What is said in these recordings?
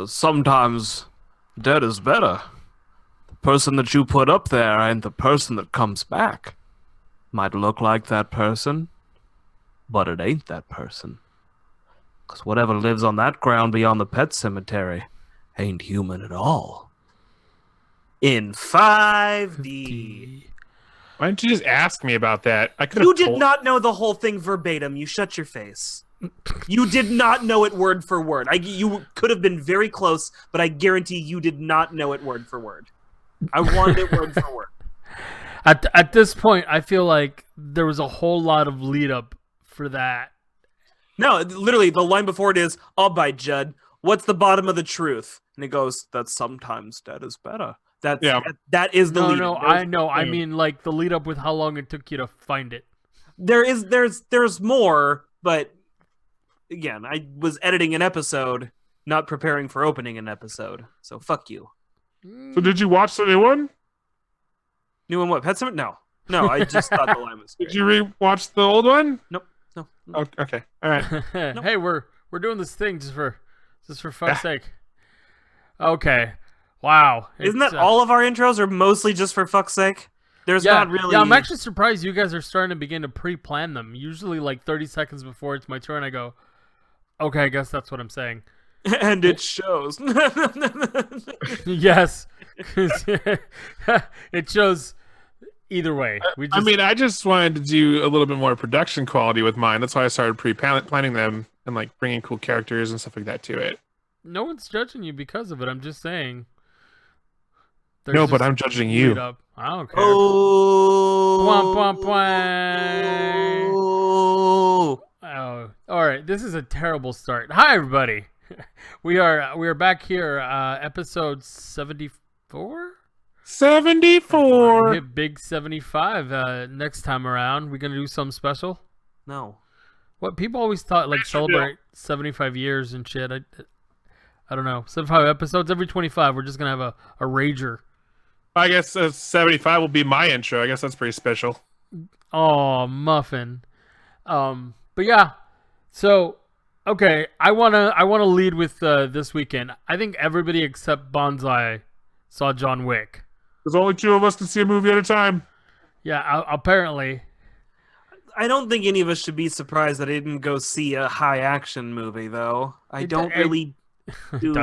Sometimes dead is better. The person that you put up there ain't the person that comes back. Might look like that person, but it ain't that person. 'Cause whatever lives on that ground beyond the pet cemetery ain't human at all. In 5D. Why didn't you just ask me about that? I could You have did told. not know the whole thing verbatim. You shut your face. You did not know it word for word. You could have been very close, but I guarantee you did not know it word for word. I wanted it word for word. At this point, I feel like there was a whole lot of lead up for that. No, literally, the line before it is, "All by Judd. What's the bottom of the truth?" And it goes, "That sometimes dead is better." That is the lead. No, I know. I mean, like the lead up with how long it took you to find it. There's more, but again, I was editing an episode, not preparing for opening an episode. So fuck you. So did you watch the new one? New one what? Pet Sematary? No, I just thought the line was great. Did you re-watch the old one? Nope. No. Oh, okay. All right. Hey, we're doing this thing just for fuck's sake. Okay. Wow. Isn't that all of our intros are mostly just for fuck's sake? There's not really. Yeah, I'm actually surprised you guys are starting to begin to pre-plan them. Usually, like 30 seconds before it's my turn, I go, "Okay, I guess that's what I'm saying." And it shows. Yes, it shows. Either way, I just wanted to do a little bit more production quality with mine. That's why I started pre-planning them and like bringing cool characters and stuff like that to it. No one's judging you because of it. I'm just saying. No, but I'm judging you. I don't care. Oh. Womp, womp, womp. Oh, all right. This is a terrible start. Hi, everybody. We are back here. Episode 74. 74. Hit big 75. Next time around, we're gonna do something special. No. What people always thought, like celebrate 75 years and shit. I don't know. 75 episodes every 25. We're just gonna have a rager. I guess 75 will be my intro. I guess that's pretty special. Oh, muffin. But yeah. So, okay, I wanna lead with this weekend. I think everybody except Bonsai saw John Wick. There's only two of us can see a movie at a time. Yeah, apparently. I don't think any of us should be surprised that I didn't go see a high action movie, though. I don't really do.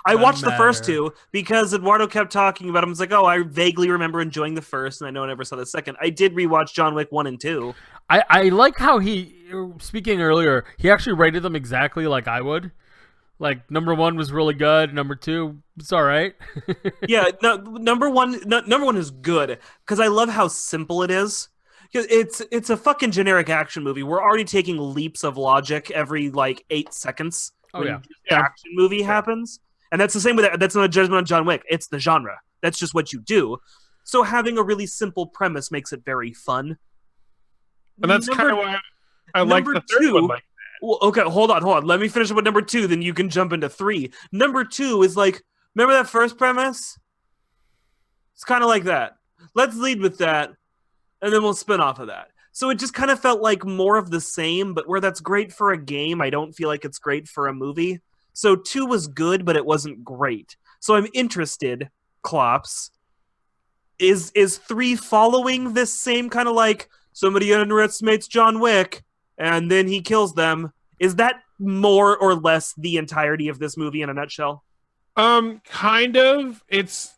I watched the first two because Eduardo kept talking about them. I was like, oh, I vaguely remember enjoying the first, and I know I never saw the second. I did rewatch John Wick 1 and 2. I like how speaking earlier, he actually rated them exactly like I would. Like, number 1 was really good. Number 2, it's all right. Yeah, no, number one is good because I love how simple it is. It's a fucking generic action movie. We're already taking leaps of logic every like 8 seconds. Oh yeah, action movie happens, and that's the same with that. That's not a judgment on John Wick. It's the genre. That's just what you do. So having a really simple premise makes it very fun. And that's kind of why I like the third one. Like, well, okay, hold on. Let me finish with number 2, then you can jump into 3. Number 2 is like, remember that first premise? It's kind of like that. Let's lead with that, and then we'll spin off of that. So it just kind of felt like more of the same, but where that's great for a game, I don't feel like it's great for a movie. So 2 was good, but it wasn't great. So I'm interested, Klops. Is 3 following this same kind of like, somebody underestimates John Wick, and then he kills them? Is that more or less the entirety of this movie in a nutshell? Kind of. It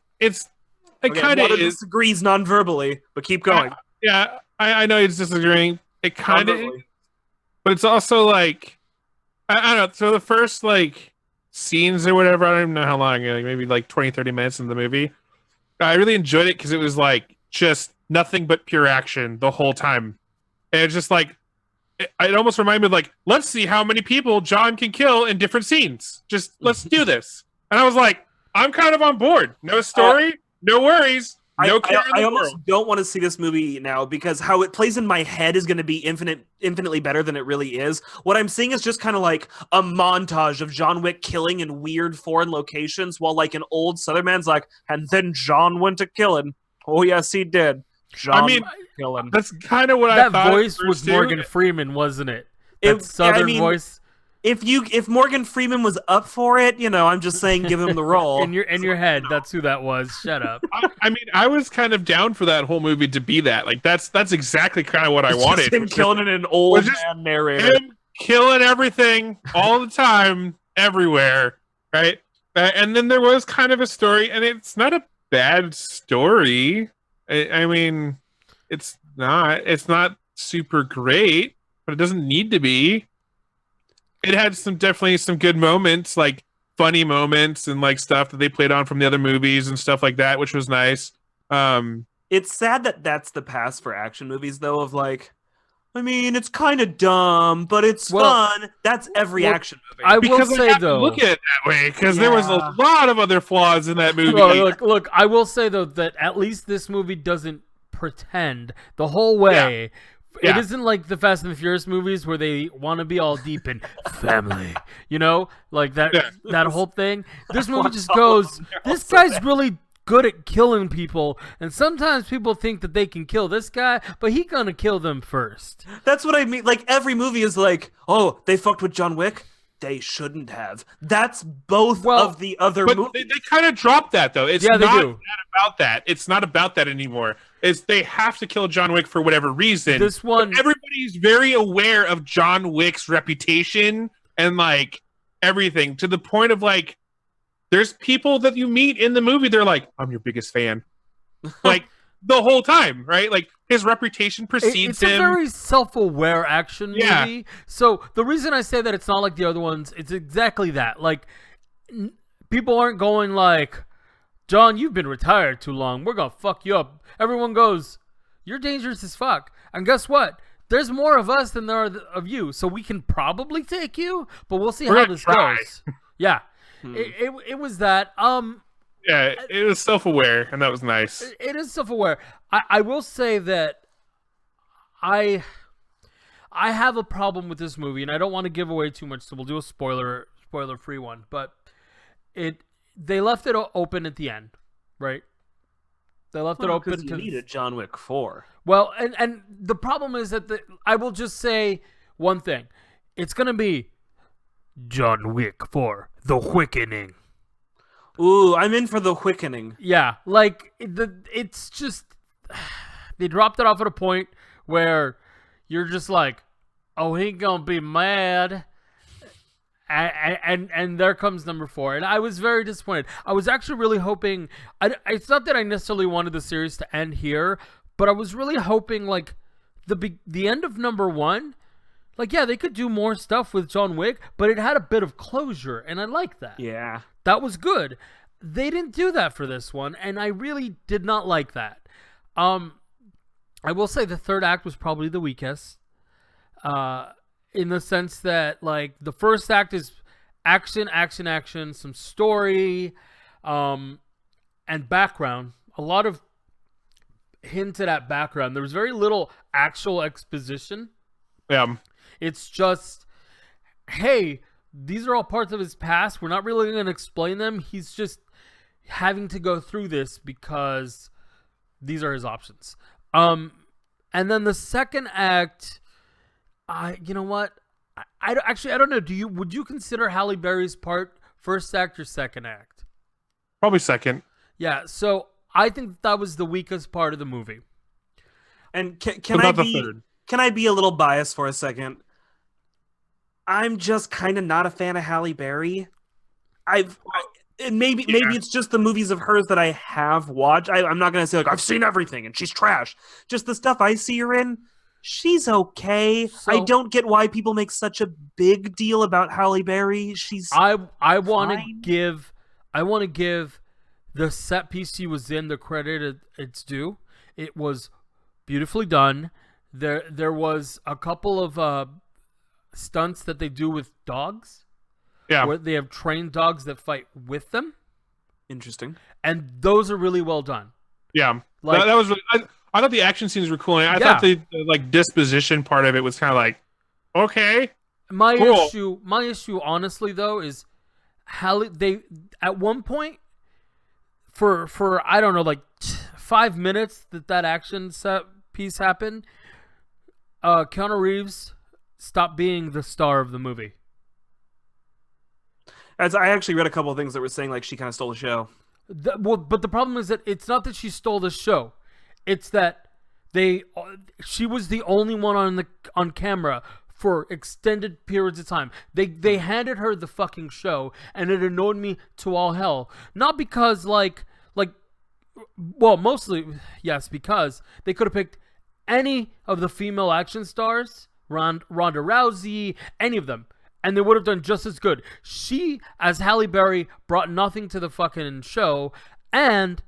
kind of is. Disagrees non-verbally, but keep going. Yeah, I know he's disagreeing. It kind of, but it's also like, I don't know. So the first like scenes or whatever, I don't even know how long, like maybe like 20, 30 minutes in the movie. I really enjoyed it because it was like just nothing but pure action the whole time. And it's just like, it almost reminded me of like, let's see how many people John can kill in different scenes. Just let's do this. And I was like, I'm kind of on board. No story, no worries, no care in the I almost world. don't want to see this movie now because how it plays in my head is going to be infinitely better than it really is. What I'm seeing is just kind of like a montage of John Wick killing in weird foreign locations while like an old Southern man's like, and then John went to killing. Oh, yes, he did. John kill him. That's kind of what I thought. That voice was Morgan Freeman, wasn't it? That Southern voice. if Morgan Freeman was up for it, I'm just saying give him the role. In your head, that's who that was. Shut up. I mean, I was kind of down for that whole movie to be that. Like, that's exactly kind of what I It's just wanted. him killing an old was just man narrator. Him killing everything all the time, everywhere, right? And then there was kind of a story, and it's not a bad story. I mean, it's not super great, but it doesn't need to be. It had definitely some good moments, like funny moments and like stuff that they played on from the other movies and stuff like that, which was nice. It's sad that that's the pass for action movies, though. Of like, I mean, it's kind of dumb, but it's fun. That's every action movie. I will Because say I have to though, look at it that way, because there was a lot of other flaws in that movie. look. I will say though that at least this movie doesn't pretend the whole way. It Yeah. isn't like the Fast and the Furious movies where they want to be all deep in family, like that Yeah. that whole thing. This movie just goes, this guy's really good at killing people, and sometimes people think that they can kill this guy, but he gonna kill them first. That's what I mean. Like, every movie is like, oh, they fucked with John Wick. They shouldn't have. That's both of the other But movies. they kind of dropped that, though. It's Yeah, they not do. about that. It's not about that anymore. It's they have to kill John Wick for whatever reason. This one, But everybody's very aware of John Wick's reputation and like everything, to the point of like, there's people that you meet in the movie, they're like, I'm your biggest fan. Like the whole time, right? Like his reputation precedes it's a him. very self-aware action Yeah. movie. So the reason I say that it's not like the other ones, it's exactly that. Like, people aren't going like, John, you've been retired too long. We're gonna fuck you up. Everyone goes, you're dangerous as fuck. And guess what? There's more of us than there are of you, so we can probably take you, but we'll see We're how gonna this try. goes. Yeah, it was that. Yeah, it was self-aware, and that was nice. It is self-aware. I will say that I have a problem with this movie, and I don't want to give away too much, so we'll do a spoiler-free one. But they left it open at the end, right? They left it open because you needed John Wick 4. Well, and the problem is that I will just say one thing: it's gonna be John Wick 4: The Quickening. Ooh, I'm in for the quickening. Yeah, like it's just they dropped it off at a point where you're just like, oh, he gonna be mad, and there comes number 4, and I was very disappointed. I was actually really hoping. It's not that I necessarily wanted the series to end here, but I was really hoping like the end of number 1. Like, yeah, they could do more stuff with John Wick, but it had a bit of closure, and I like that. Yeah. That was good. They didn't do that for this one, and I really did not like that. I will say the third act was probably the weakest, in the sense that, like, the first act is action, some story, and background. A lot of hinted at background. There was very little actual exposition. Yeah. It's just, hey, these are all parts of his past. We're not really going to explain them. He's just having to go through this because these are his options. And then the second act, you know what? I don't know. Would you consider Halle Berry's part first act or second act? Probably second. Yeah. So I think that was the weakest part of the movie. And can What I about the be third? can I be a little biased for a second? I'm just kind of not a fan of Halle Berry. Maybe it's just the movies of hers that I have watched. I'm not gonna say like I've seen everything and she's trash. Just the stuff I see her in, she's okay. I don't get why people make such a big deal about Halle Berry. I want to fine. give the set piece she was in the credit it's due. It was beautifully done. There was a couple of stunts that they do with dogs. Yeah. Where they have trained dogs that fight with them, Interesting. and those are really well done. Yeah. Like- that was really, I thought the action scenes were cool. And I thought the like disposition part of it was kind of like, okay. My Cool. issue, honestly, though, is they at one point for I don't know, like 5 minutes that action set piece happened. Keanu Reeves stopped being the star of the movie. As I actually read a couple of things that were saying like she kind of stole the show. Well, but the problem is that it's not that she stole the show; it's that she was the only one on camera for extended periods of time. They handed her the fucking show, and it annoyed me to all hell. Not because well, mostly yes, because they could have picked any of the female action stars, Ronda Rousey, any of them, and they would have done just as good. She, as Halle Berry, brought nothing to the fucking show, and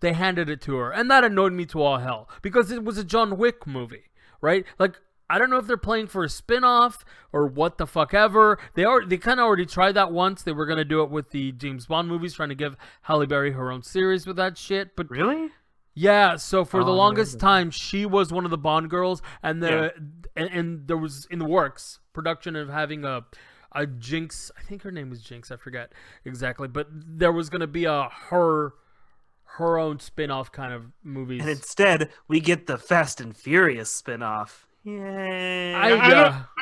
they handed it to her, and that annoyed me to all hell because it was a John Wick movie, right? Like, I don't know if they're playing for a spin-off or what the fuck ever. They kind of already tried that once. They were going to do it with the James Bond movies, trying to give Halle Berry her own series with that shit. But Really? yeah, so for the longest time, she was one of the Bond girls, and and there was in the works production of having a Jinx. I think her name was Jinx. I forget exactly, but there was going to be a her own spin-off kind of movies. And instead, we get the Fast and Furious spin-off. Yay. I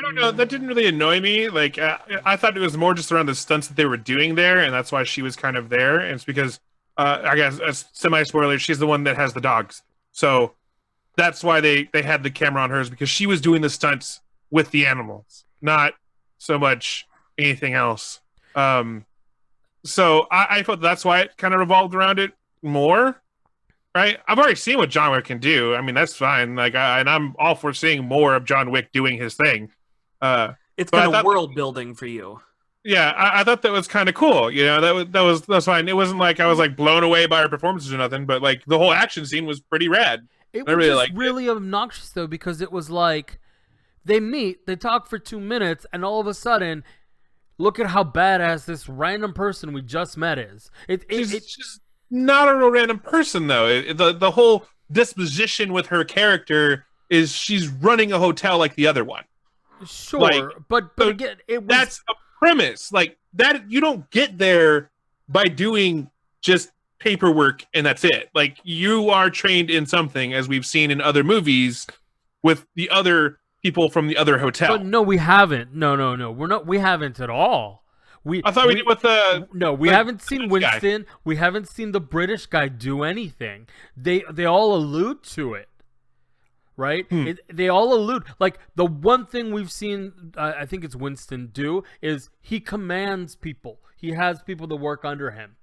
don't know. That didn't really annoy me. Like, I thought it was more just around the stunts that they were doing there, and that's why she was kind of there. And it's because, I guess, as semi-spoiler, she's the one that has the dogs. So that's why they had the camera on hers, because she was doing the stunts with the animals, not so much anything else. So I felt that's why it kind of revolved around it more. Right, I've already seen what John Wick can do. I mean, that's fine. Like, and I'm all for seeing more of John Wick doing his thing. It's kind of world building for you. Yeah, I thought that was kind of cool. You know, that's fine. It wasn't like I was like blown away by her performances or nothing, but like the whole action scene was pretty rad. It was really, really obnoxious though, because it was like they meet, they talk for 2 minutes, and all of a sudden, look at how badass this random person we just met is. She's not a real random person though. The whole disposition with her character is she's running a hotel like the other one. Sure, like, but again, that's a premise. Like that, you don't get there by doing just paperwork and that's it. Like, you are trained in something, as we've seen in other movies with the other people from the other hotel. But no, we haven't. No, we're not. We haven't at all. I thought we did with the. No, we haven't seen Winston. Guy. We haven't seen the British guy do anything. They all allude to it, right? They all allude. Like, the one thing we've seen, I think it's Winston do, is he commands people. He has people that work under him.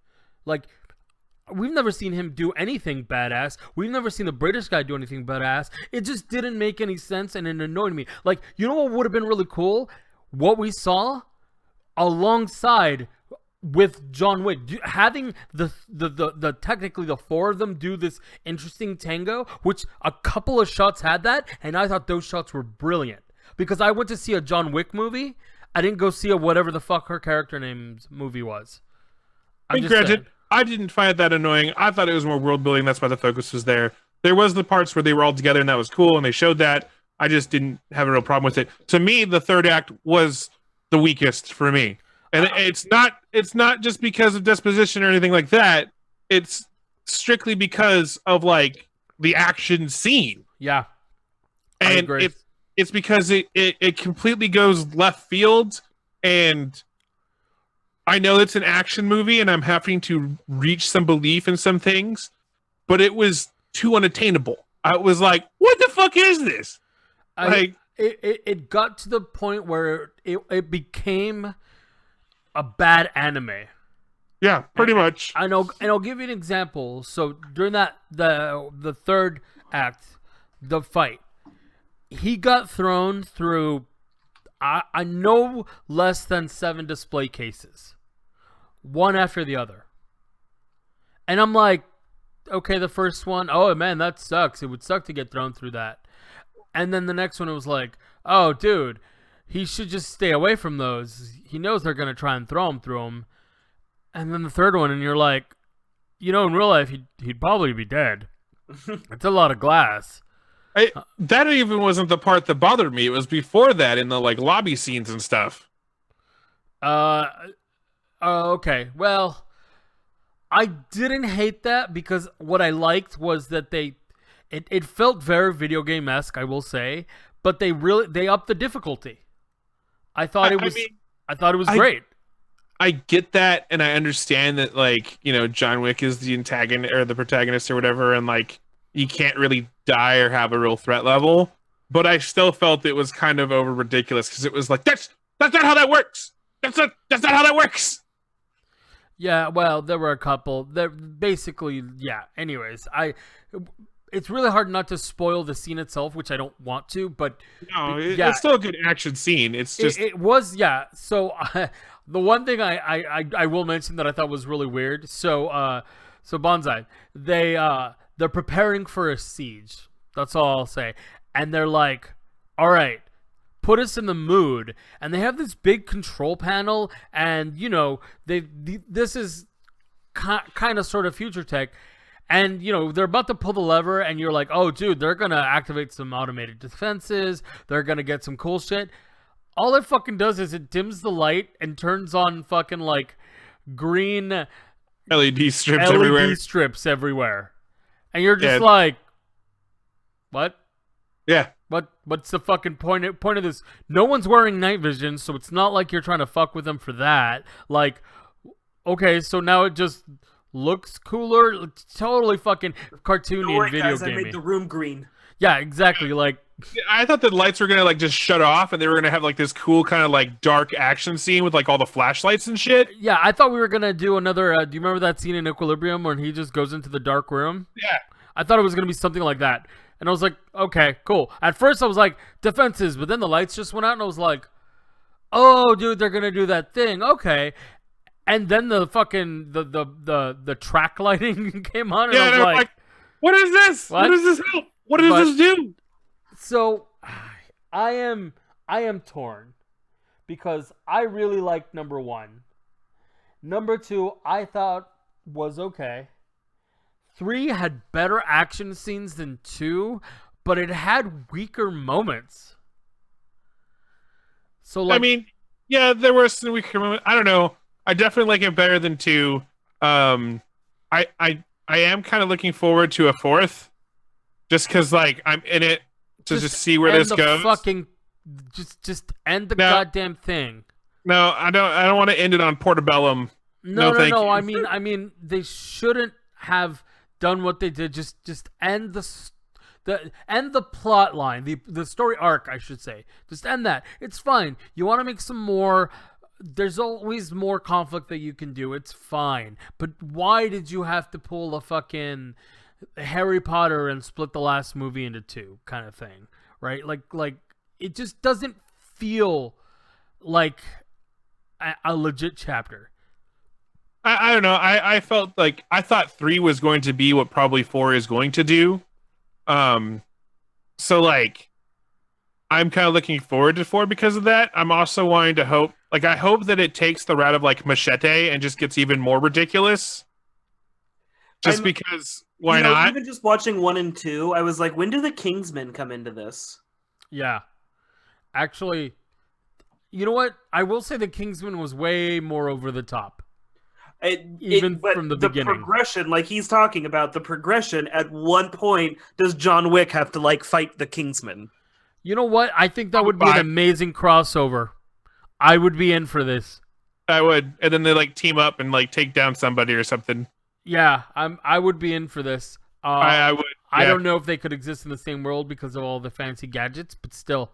Like, we've never seen him do anything badass. We've never seen the British guy do anything badass. It just didn't make any sense, and it annoyed me. Like, you know what would have been really cool? What we saw alongside with John Wick, having the technically the four of them do this interesting tango, which a couple of shots had that, and I thought those shots were brilliant, because I went to see a John Wick movie. I didn't go see a whatever the fuck her character name's movie was. Granted, I didn't find it that annoying. I thought it was more world building. That's why the focus was there. There was the parts where they were all together, and that was cool, and they showed that. I just didn't have a real problem with it. To me, the third act was the weakest for me, and it's not just because of disposition or anything like that. It's strictly because of like the action scene. Yeah, I agree. It's because it completely goes left field, and I know it's an action movie, and I'm having to reach some belief in some things, but it was too unattainable. I was like, what the fuck is this? It got to the point where it became a bad anime. Yeah, pretty much. I know, and I'll give you an example. So during the third act, the fight, he got thrown through I know less than 7 display cases, one after the other, and I'm like, okay, the first one, oh man, that sucks. It would suck to get thrown through that. And then the next one, it was like, oh, dude, he should just stay away from those. He knows they're going to try and throw him through them. And then the third one, and you're like, you know, in real life, he'd probably be dead. It's a lot of glass. That even wasn't the part that bothered me. It was before that in the like lobby scenes and stuff. Okay. Well, I didn't hate that, because what I liked was that it felt very video game-esque, I will say, but they upped the difficulty. I thought it was great. I get that, and I understand that, like, you know, John Wick is the antagonist or the protagonist or whatever, and like you can't really die or have a real threat level. But I still felt it was kind of over ridiculous because it was like that's not how that works. That's not how that works. Yeah, well, there were a couple. There basically, yeah. Anyways, it's really hard not to spoil the scene itself, which I don't want to, but No, yeah, it's still a good action scene. It's just it was, yeah. So the one thing I will mention that I thought was really weird. So Bonsai, they're preparing for a siege. That's all I'll say. And they're like, all right, put us in the mood. And they have this big control panel, and you know, this is kind of sort of future tech. And, you know, they're about to pull the lever, and you're like, oh, dude, they're going to activate some automated defenses. They're going to get some cool shit. All it fucking does is it dims the light and turns on fucking, like, green LED strips LED everywhere. strips everywhere. And you're just Yeah. like, what? Yeah. What's the fucking point of this? No one's wearing night vision, so it's not like you're trying to fuck with them for that. Like, okay, so now it just looks cooler. It's totally fucking cartoony Don't worry, and video guys, I gamey. made the room green. Yeah, exactly. Like, I thought the lights were gonna like just shut off, and they were gonna have like this cool kind of like dark action scene with like all the flashlights and shit. yeah, I thought we were gonna do another. Do you remember that scene in Equilibrium when he just goes into the dark room? Yeah. I thought it was gonna be something like that, and I was like, okay, cool. At first, I was like defenses, but then the lights just went out, and I was like, oh, dude, they're gonna do that thing. Okay. And then the fucking the track lighting came on, and Yeah, I and was I'm like, what is this? What? What does this help? What does But- this do? so I am torn because I really liked number 1. Number 2, I thought was okay. 3 had better action scenes than 2, but it had weaker moments. So like, I mean, yeah, there were some weaker moments. I don't know. I definitely like it better than 2. I am kind of looking forward to a 4th, just because like I'm in it to just see where end this the goes. Fucking just end the No. goddamn thing. No, I don't want to end it on Portobellum. No, thank you. I mean, they shouldn't have done what they did. Just end end the plot line, the story arc, I should say. Just end that. It's fine. You want to make some more. There's always more conflict that you can do. It's fine. But why did you have to pull a fucking Harry Potter and split the last movie into 2 kind of thing, right? Like it just doesn't feel like a legit chapter. I don't know. I felt like I thought 3 was going to be what probably 4 is going to do. So like I'm kind of looking forward to 4 because of that. I'm also wanting to hope, like, I hope that it takes the route of like Machete and just gets even more ridiculous. Just because why You know, not? Even just watching 1 and 2, I was like, when do the Kingsmen come into this? Yeah. Actually, you know what? I will say the Kingsman was way more over the top. But from the beginning. progression, like he's talking about, the progression, at one point, does John Wick have to, like, fight the Kingsmen? You know what? I think that would be an Fine. amazing crossover. I would be in for this. I would, and then they like team up and like take down somebody or something. Yeah, I would be in for this. I would. I yeah. don't know if they could exist in the same world because of all the fancy gadgets, but still.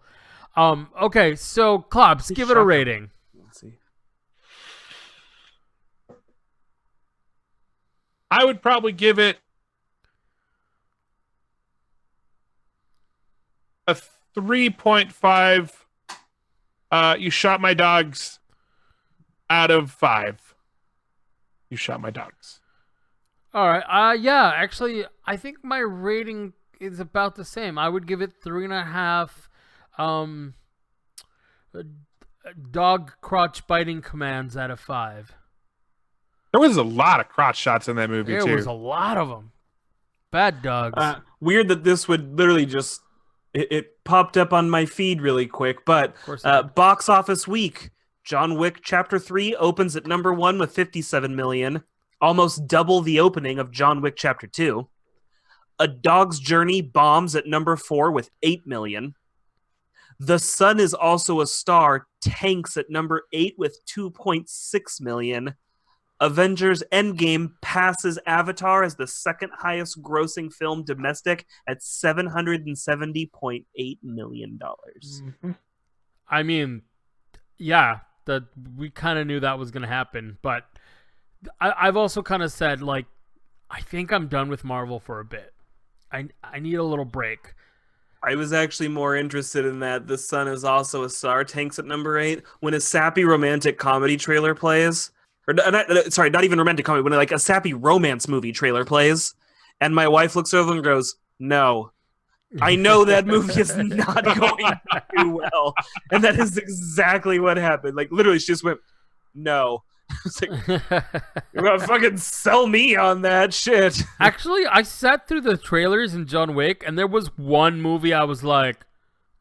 Okay, so Klops, give it a rating. Let's see. I would probably give it a 3.5. You shot my dogs out of 5. You shot my dogs. All right. Yeah. Actually, I think my rating is about the same. I would give it 3.5. Dog crotch biting commands out of 5. There was a lot of crotch shots in that movie There too. was a lot of them. Bad dogs. Weird that this would literally just it popped up on my feed really quick, but Of course it did. box office week, John Wick Chapter 3 opens at number 1 with 57 million, almost double the opening of John Wick Chapter 2. A Dog's Journey bombs at number 4 with 8 million. The Sun is Also a Star tanks at number 8 with 2.6 million. Avengers Endgame passes Avatar as the second highest grossing film domestic at $770.8 million. I mean, yeah, we kind of knew that was going to happen, but I've also kind of said, like, I think I'm done with Marvel for a bit. I need a little break. I was actually more interested in that. The Sun Is Also a Star tanks at number 8 when a sappy romantic comedy trailer plays. Or not even romantic comedy, when like a sappy romance movie trailer plays, and my wife looks over and goes, "No, I know that movie is not going to do well," and that is exactly what happened. Like literally, she just went, "No." It's like, you're gonna fucking sell me on that shit. Actually, I sat through the trailers in John Wick, and there was one movie I was like,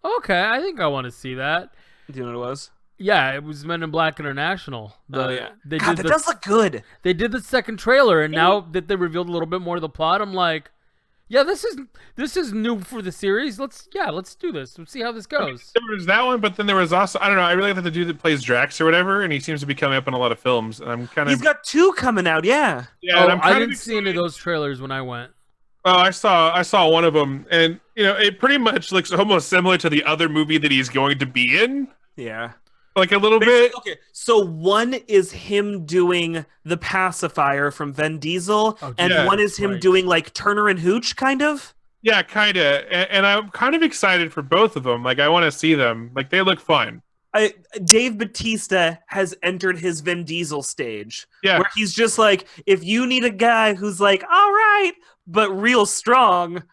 "Okay, I think I want to see that." Do you know what it was? Yeah, it was Men in Black International. Yeah. God, that does look good. They did the second trailer, and now that they revealed a little bit more of the plot, I'm like, yeah, this is new for the series. Let's do this. Let's see how this goes. There was that one, but then there was also, I don't know, I really like the dude that plays Drax or whatever, and he seems to be coming up in a lot of films, and I'm kind of... He's got 2 coming out, yeah. Yeah, and I didn't see any of those trailers when I went. Oh, I saw one of them, and, you know, it pretty much looks almost similar to the other movie that he's going to be in. Yeah. Like a little bit. Okay, so one is him doing the pacifier from Vin Diesel, and yeah, one is him doing like Turner and Hooch, kind of. Yeah, kind of. And I'm kind of excited for both of them. Like, I want to see them. Like, they look fun. Dave Bautista has entered his Vin Diesel stage, Yeah. where he's just like, if you need a guy who's like, all right, but real strong,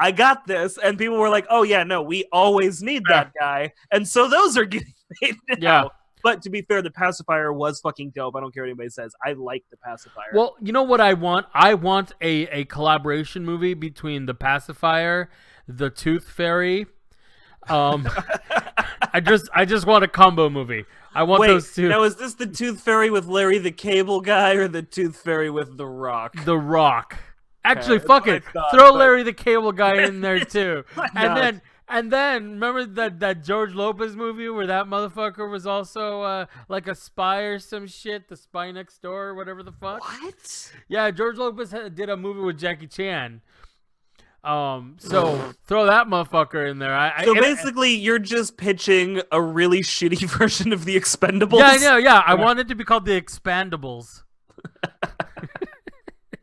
I got this. And people were like, oh yeah, no, we always need that guy. And so those are getting made now. Yeah. But to be fair, the pacifier was fucking dope. I don't care what anybody says. I like the pacifier. Well, you know what I want? I want a collaboration movie between the pacifier, the Tooth Fairy. I just want a combo movie. I want those two. Now, is this the Tooth Fairy with Larry the Cable Guy or the Tooth Fairy with The Rock? The Rock. Actually, Okay, fuck that's it. what I thought, Throw but- Larry the Cable Guy in there too. not? And then remember that George Lopez movie where that motherfucker was also like a spy or some shit, The Spy Next Door or whatever the fuck. What? Yeah, George Lopez did a movie with Jackie Chan. So throw that motherfucker in there. So basically, you're just pitching a really shitty version of The Expendables? Yeah, I know. Yeah, I want it to be called The Expandables.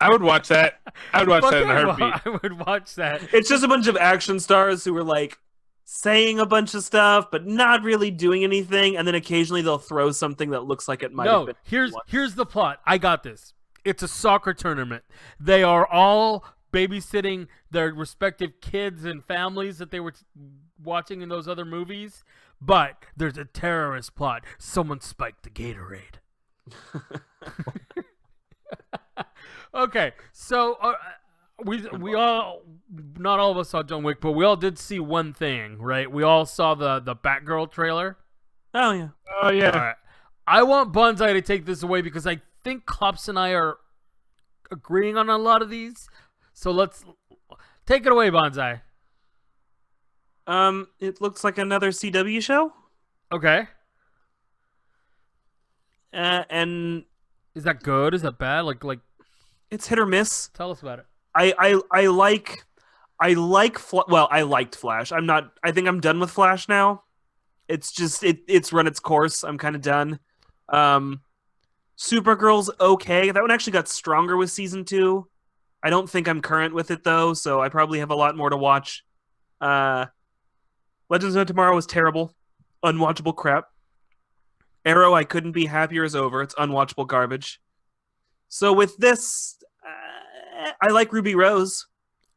I would watch that. I would watch that in a Fucking heartbeat. I would watch that. It's just a bunch of action stars who are like saying a bunch of stuff, but not really doing anything, and then occasionally they'll throw something that looks like it might have No, been. here's the plot. I got this. It's a soccer tournament. They are all babysitting their respective kids and families that they were watching in those other movies, but there's a terrorist plot. Someone spiked the Gatorade. Okay, so we all, not all of us saw John Wick, but we all did see one thing, right? We all saw the Batgirl trailer. Oh, yeah. Oh, yeah. All right. I want Bonsai to take this away because I think Klops and I are agreeing on a lot of these. So let's take it away, Bonsai. It looks like another CW show. Okay. And Is that good? Is that bad? Like, it's hit or miss. tell us about it. I liked Flash. I think I'm done with Flash now. It's just it's run its course. I'm kind of done. Supergirl's okay. That one actually got stronger with season 2. I don't think I'm current with it though, so I probably have a lot more to watch. Legends of Tomorrow was terrible. Unwatchable crap. Arrow, I couldn't be happier, is over. It's unwatchable garbage. So with this, I like Ruby Rose.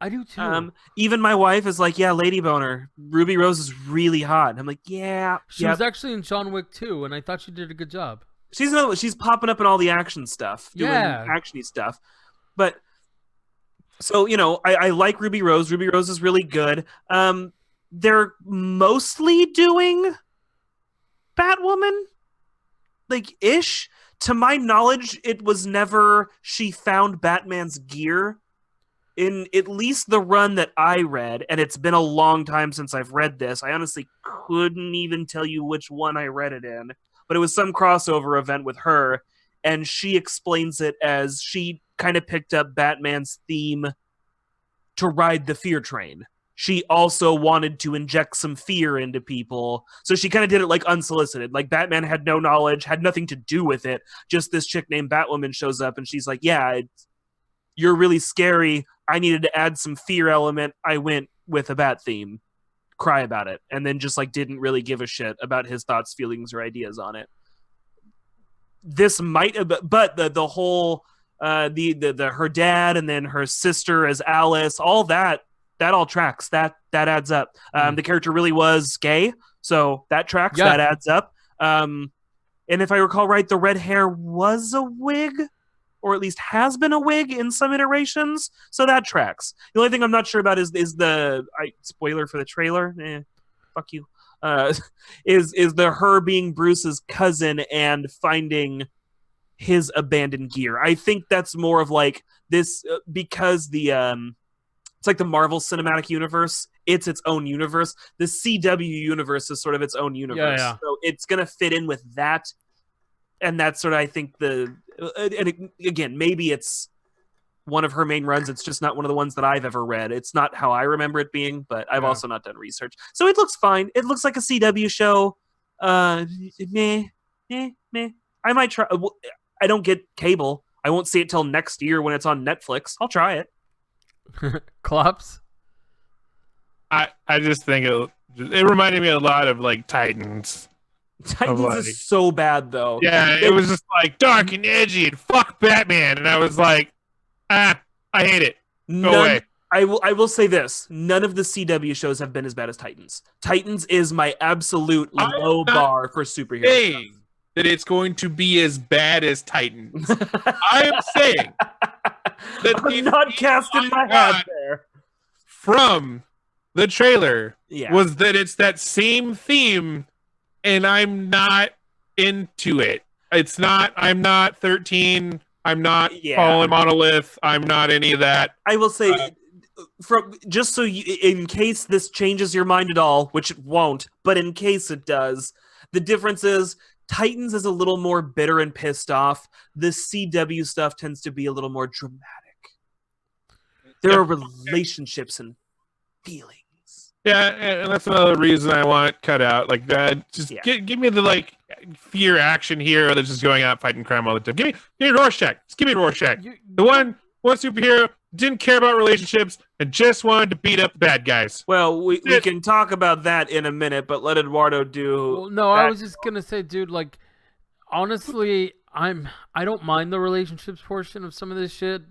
I do too. Even my wife is like, yeah, Lady Boner. Ruby Rose is really hot. I'm like, yeah. She was actually in John Wick 2, and I thought she did a good job. She's popping up in all the action stuff, doing actiony stuff. But so, you know, I like Ruby Rose. Ruby Rose is really good. They're mostly doing Batwoman, like ish. To my knowledge, it was never she found Batman's gear. in at least the run that I read, and it's been a long time since I've read this. I honestly couldn't even tell you which one I read it in, but it was some crossover event with her, and she explains it as she kind of picked up Batman's theme to ride the fear train. She also wanted to inject some fear into people. So she kind of did it like unsolicited. Like Batman had no knowledge, had nothing to do with it. Just this chick named Batwoman shows up and she's like, yeah, you're really scary. I needed to add some fear element. I went with a bat theme. Cry about it. And then just like didn't really give a shit about his thoughts, feelings, or ideas on it. This might have, but the whole the her dad and then her sister as Alice, all that all tracks. That adds up. The character really was gay, so that tracks. Yeah. That adds up. And if I recall right, the red hair was a wig, or at least has been a wig in some iterations, so that tracks. The only thing I'm not sure about is the spoiler for the trailer. Fuck you. Is the her being Bruce's cousin and finding his abandoned gear. I think that's more of like this because the it's like the Marvel Cinematic Universe. It's its own universe. The CW universe is sort of its own universe. Yeah. So it's going to fit in with that. And that's sort of, I think, again, maybe it's one of her main runs. It's just not one of the ones that I've ever read. It's not how I remember it being, but I've also not done research. So it looks fine. It looks like a CW show. Meh. I might try. I don't get cable. I won't see it till next year when it's on Netflix. I'll try it. Klops? I just think it reminded me a lot of like Titans. Titans like- is so bad, though. Yeah, it was just like dark and edgy and fuck Batman, and I was like, I hate it. Go away. I will say this: none of the CW shows have been as bad as Titans. Titans is my absolute I'm low not bar for superheroes. Saying that it's going to be as bad as Titans. I am saying that I'm not casting my hat there. from the trailer Yeah. was that it's that same theme, and I'm not into it. It's not. I'm not 13. I'm not Fallen Monolith. I'm not any of that. I will say, from just so you, in case this changes your mind at all, which it won't, but in case it does, the difference is Titans is a little more bitter and pissed off. The CW stuff tends to be a little more dramatic. There are relationships and feelings. Yeah, and that's another reason I want cut out like that. Just give me the like fear action here that's just going out fighting crime all the time. Give me Rorschach. Just give me Rorschach. The one superhero didn't care about relationships and just wanted to beat up the bad guys. Well, we can talk about that in a minute, but let Eduardo do. Well, no, I was just gonna say, dude. Like, honestly, I don't mind the relationships portion of some of this shit.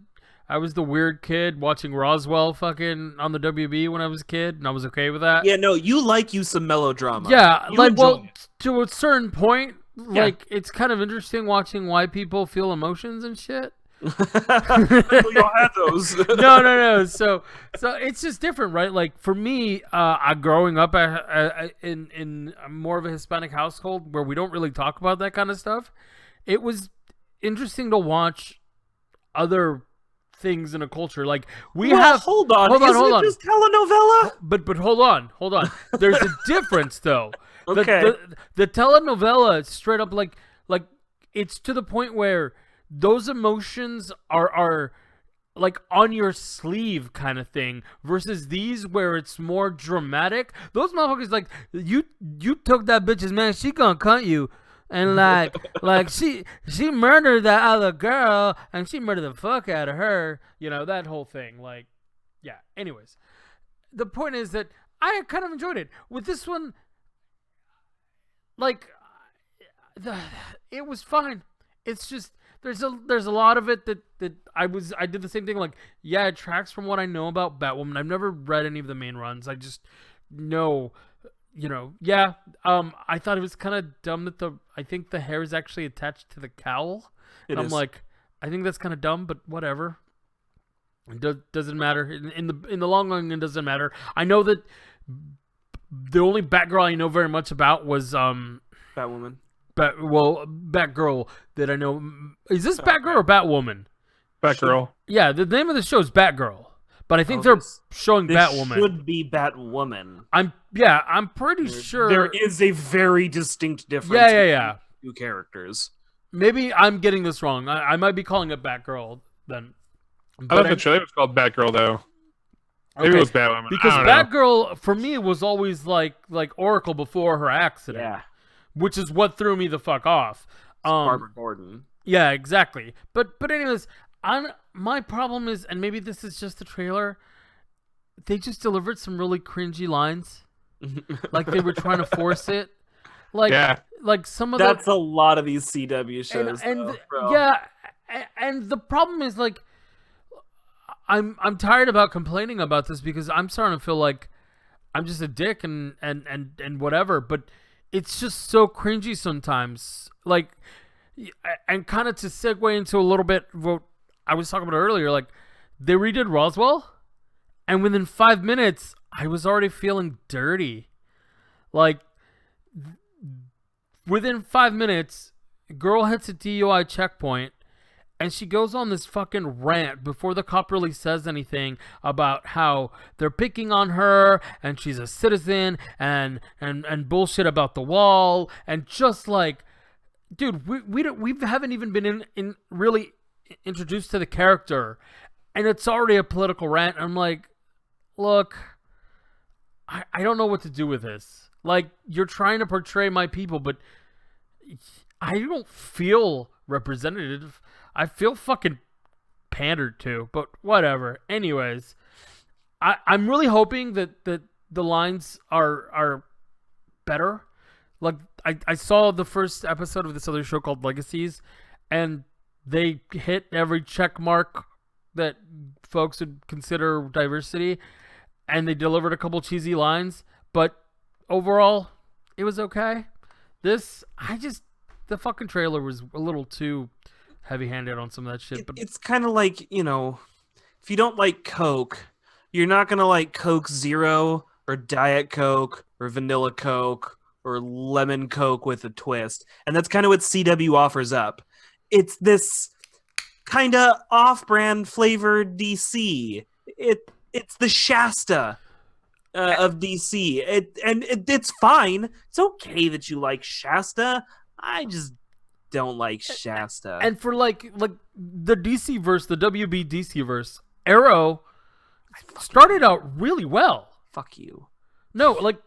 I was the weird kid watching Roswell fucking on the WB when I was a kid, and I was okay with that. Yeah, no, you like you some melodrama. Yeah, You like, enjoy well, it. to a certain point, like, it's kind of interesting watching why people feel emotions and shit. We all had those. No. So it's just different, right? Like for me, growing up in more of a Hispanic household where we don't really talk about that kind of stuff, it was interesting to watch other things in a culture. Like hold on. Isn't it just telenovela? But hold on. There's a difference though. Okay. The telenovela straight up like it's to the point where those emotions are like on your sleeve kind of thing versus these where it's more dramatic. Those motherfuckers like you took that bitch's man, she gonna cut you. And like she murdered that other girl and she murdered the fuck out of her. You know, that whole thing. Like, yeah. Anyways, the point is that I kind of enjoyed it. With this one, like, it was fine. It's just there's a lot of it that I did the same thing. Like, yeah, it tracks from what I know about Batwoman. I've never read any of the main runs. I just know. You know, yeah. I thought it was kind of dumb that I think the hair is actually attached to the cowl. I'm like, I think that's kind of dumb, but whatever. It doesn't matter in the long run. It doesn't matter. I know that the only Batgirl I know very much about was Batwoman. Batgirl that I know. Is this Batgirl or Batwoman? Batgirl. Yeah, the name of the show is Batgirl. but I think Oh, they're this- showing This Batwoman. should be Batwoman. I'm pretty sure. There is a very distinct difference. Yeah. between the two characters. Maybe I'm getting this wrong. I might be calling it Batgirl then. I thought the trailer was called Batgirl though. Maybe Okay, it was Batwoman. because I don't know. Batgirl for me was always like Oracle before her accident, Yeah, which is what threw me the fuck off. Barbara Gordon. Yeah, exactly. But anyways, my problem is, and maybe this is just the trailer, they just delivered some really cringy lines, like they were trying to force it, like Yeah. like some of That's a lot of these CW and, shows. and though, bro. yeah, and the problem is like, I'm tired about complaining about this because I'm starting to feel like I'm just a dick and whatever, but it's just so cringy sometimes. Like, and kind of to segue into a little bit what I was talking about earlier, like they redid Roswell, and within 5 minutes I was already feeling dirty. Like within 5 minutes, girl hits a DUI checkpoint. And she goes on this fucking rant before the cop really says anything about how they're picking on her and she's a citizen and bullshit about the wall and just like, dude, we haven't even been in really introduced to the character, and it's already a political rant. I'm like, look, I don't know what to do with this. Like, you're trying to portray my people, but I don't feel representative. I feel fucking pandered to, but whatever. Anyways, I'm really hoping that the lines are better. Like I saw the first episode of this other show called Legacies, and they hit every check mark that folks would consider diversity, and they delivered a couple cheesy lines, but overall it was okay. The fucking trailer was a little too heavy-handed on some of that shit. But It's kind of like, if you don't like Coke, you're not going to like Coke Zero or Diet Coke or Vanilla Coke or Lemon Coke with a twist. And that's kind of what CW offers up. It's this kind of off-brand flavored DC. It's the Shasta of DC. It's fine. It's okay that you like Shasta. I just don't like Shasta. and for like the DC verse, the WB DC verse, Arrow started out really well. Fuck you. No, like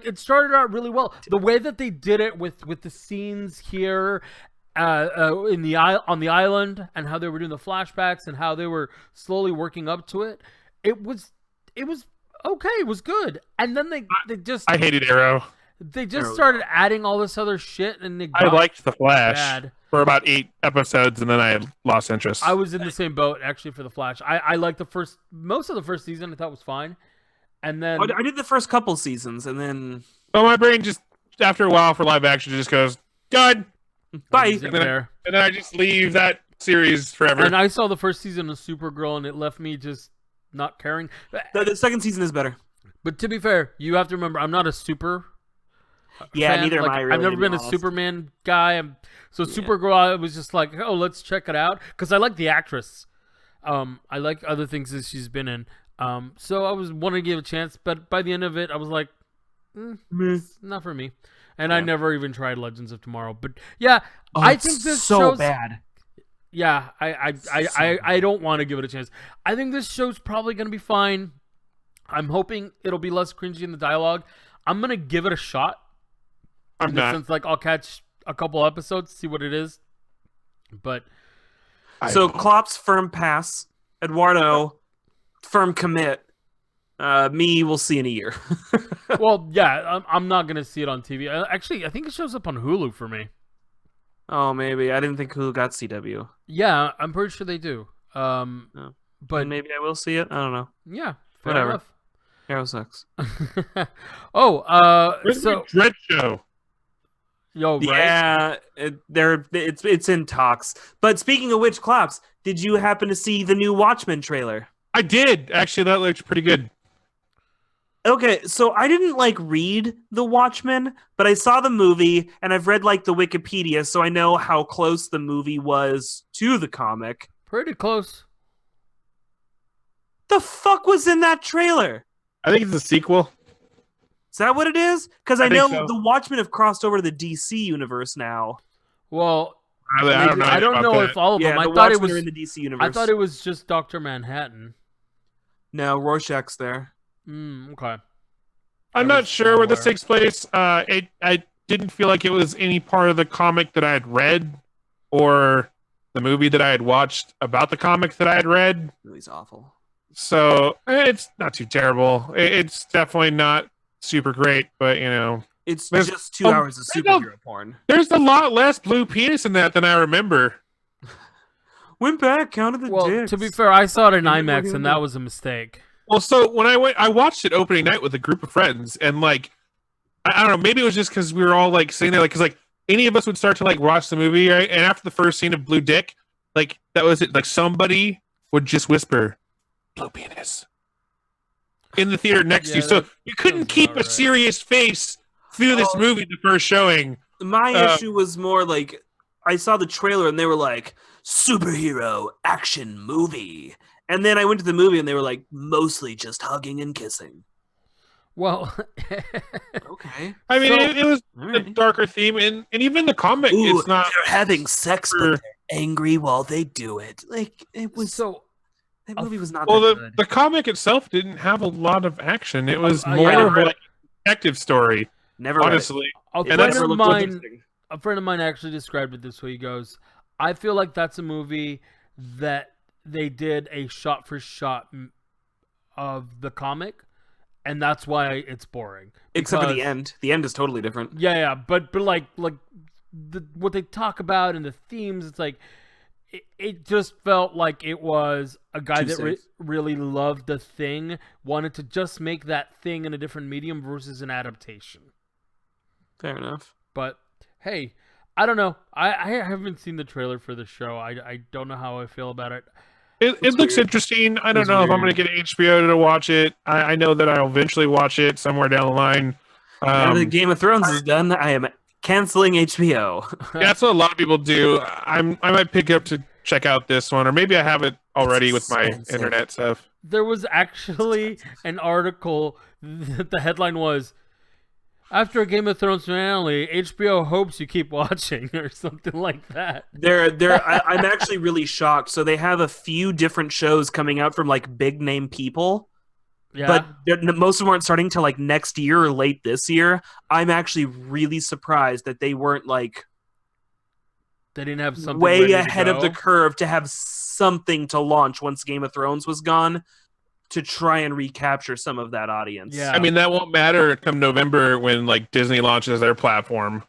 it started out really well. The way that they did it with the scenes here on the island, and how they were doing the flashbacks and how they were slowly working up to it, it was okay. It was good. And then they just I hated Arrow. they just started adding all this other shit, and it I got liked The Flash bad. for about 8 episodes, and then I lost interest. I was in the same boat actually for the Flash. I liked most of the first season. I thought was fine, and then I did the first couple seasons, and then Well, my brain just, after a while for live action, just goes, God, bye. Same there. and then I just leave that series forever. And I saw the first season of Supergirl, and it left me just not caring. The second season is better. But to be fair, you have to remember, I'm not a super. Yeah, fan. neither am I, really, I've never to be been a honest. Superman guy. So Supergirl, I was just like, oh, let's check it out, because I like the actress. I like other things that she's been in. So I was wanting to give it a chance, but by the end of it, I was like, it's not for me. And I never even tried Legends of Tomorrow. But yeah, I think this so show's bad. Yeah, I don't want to give it a chance. I think this show's probably gonna be fine. I'm hoping it'll be less cringy in the dialogue. I'm gonna give it a shot. I'm In the not. sense, like, I'll catch a couple episodes, see what it is. But So Klopp's firm pass. Eduardo, firm commit. Me, we'll see in a year. well, yeah, I'm not gonna see it on TV. Actually, I think it shows up on Hulu for me. Oh, maybe. I didn't think Hulu got CW. Yeah, I'm pretty sure they do. No. But Maybe I will see it. I don't know. yeah, fair Whatever. enough. Arrow sucks. Where's So the Dread Show? yo, right? Yeah, it's in talks. But speaking of which, Klops, did you happen to see the new Watchmen trailer? I did. Actually, that looked pretty good. Okay, so I didn't read The Watchmen, but I saw the movie and I've read the Wikipedia, so I know how close the movie was to the comic. Pretty close. The fuck was in that trailer? I think it's a sequel. Is that what it is? Because I think know so. the Watchmen have crossed over to the DC universe now. Well, I don't know. I don't know if all of Yeah, them. I the thought it Watchmen was. are in the DC universe. I thought it was just Doctor Manhattan. No, Rorschach's there. Okay. I'm I not was sure where this unaware. takes place. I didn't feel like it was any part of the comic that I had read or the movie that I had watched about the comics that I had read. Movie's awful. So it's not too terrible. It's definitely not super great, but It's There's- just 2 hours of I know. superhero porn. there's a lot less blue penis in that than I remember. Went back, counted the Well, dicks. to be fair, I saw it in You didn't IMAX, look and at that it. was a mistake. Well, so when I watched it opening night with a group of friends, and like I don't know, maybe it was just because we were all like sitting there, like because like any of us would start to like watch the movie, right? And after the first scene of blue dick, like that was it. Like somebody would just whisper, "Blue penis," in the theater next to you, Yeah, so that you couldn't sounds keep about a right. serious face through this Oh. movie the first showing. My Uh, issue was more like I saw the trailer and they were like superhero action movie, and then I went to the movie and they were like mostly just hugging and kissing. Well, Okay, I mean, So- it was all a right. darker theme, and even the comic, Ooh, it's not. they're having sex, super- but they're angry while they do it. Like it was. so that movie was not Well, that the good. the comic itself didn't have a lot of action. It was more yeah. of like a detective story, Never read it. honestly. a It And friend that's- never of looked mine, interesting. a friend of mine actually described it this way. He goes, "I feel like that's a movie that they did a shot for shot of the comic, and that's why it's boring." Except for the Because- end. The end is totally different. Yeah, but like what they talk about and the themes, it's like it just felt like it was a guy Too that safe. really loved the thing, wanted to just make that thing in a different medium versus an adaptation. Fair enough. But hey, I don't know. I haven't seen the trailer for the show. I don't know how I feel about it. It It's looks weird. interesting. I don't It's know if I'm going weird. to get HBO to watch it. I know that I'll eventually watch it somewhere down the line. Now that Game of Thrones is done, I am canceling HBO. That's what a lot of people do. I might pick up to check out this one, or maybe I have it already with my expensive. internet stuff. There was actually an article that the headline was, "After a Game of Thrones finale, HBO hopes you keep watching," or something like that. I'm actually really shocked. So they have a few different shows coming out from like big name people, Yeah. but most of them aren't starting till like next year or late this year. I'm actually really surprised that they weren't like they didn't have something way ready to ahead of the go. curve to have something to launch once Game of Thrones was gone to try and recapture some of that audience. Yeah. I mean, that won't matter come November when like Disney launches their platform.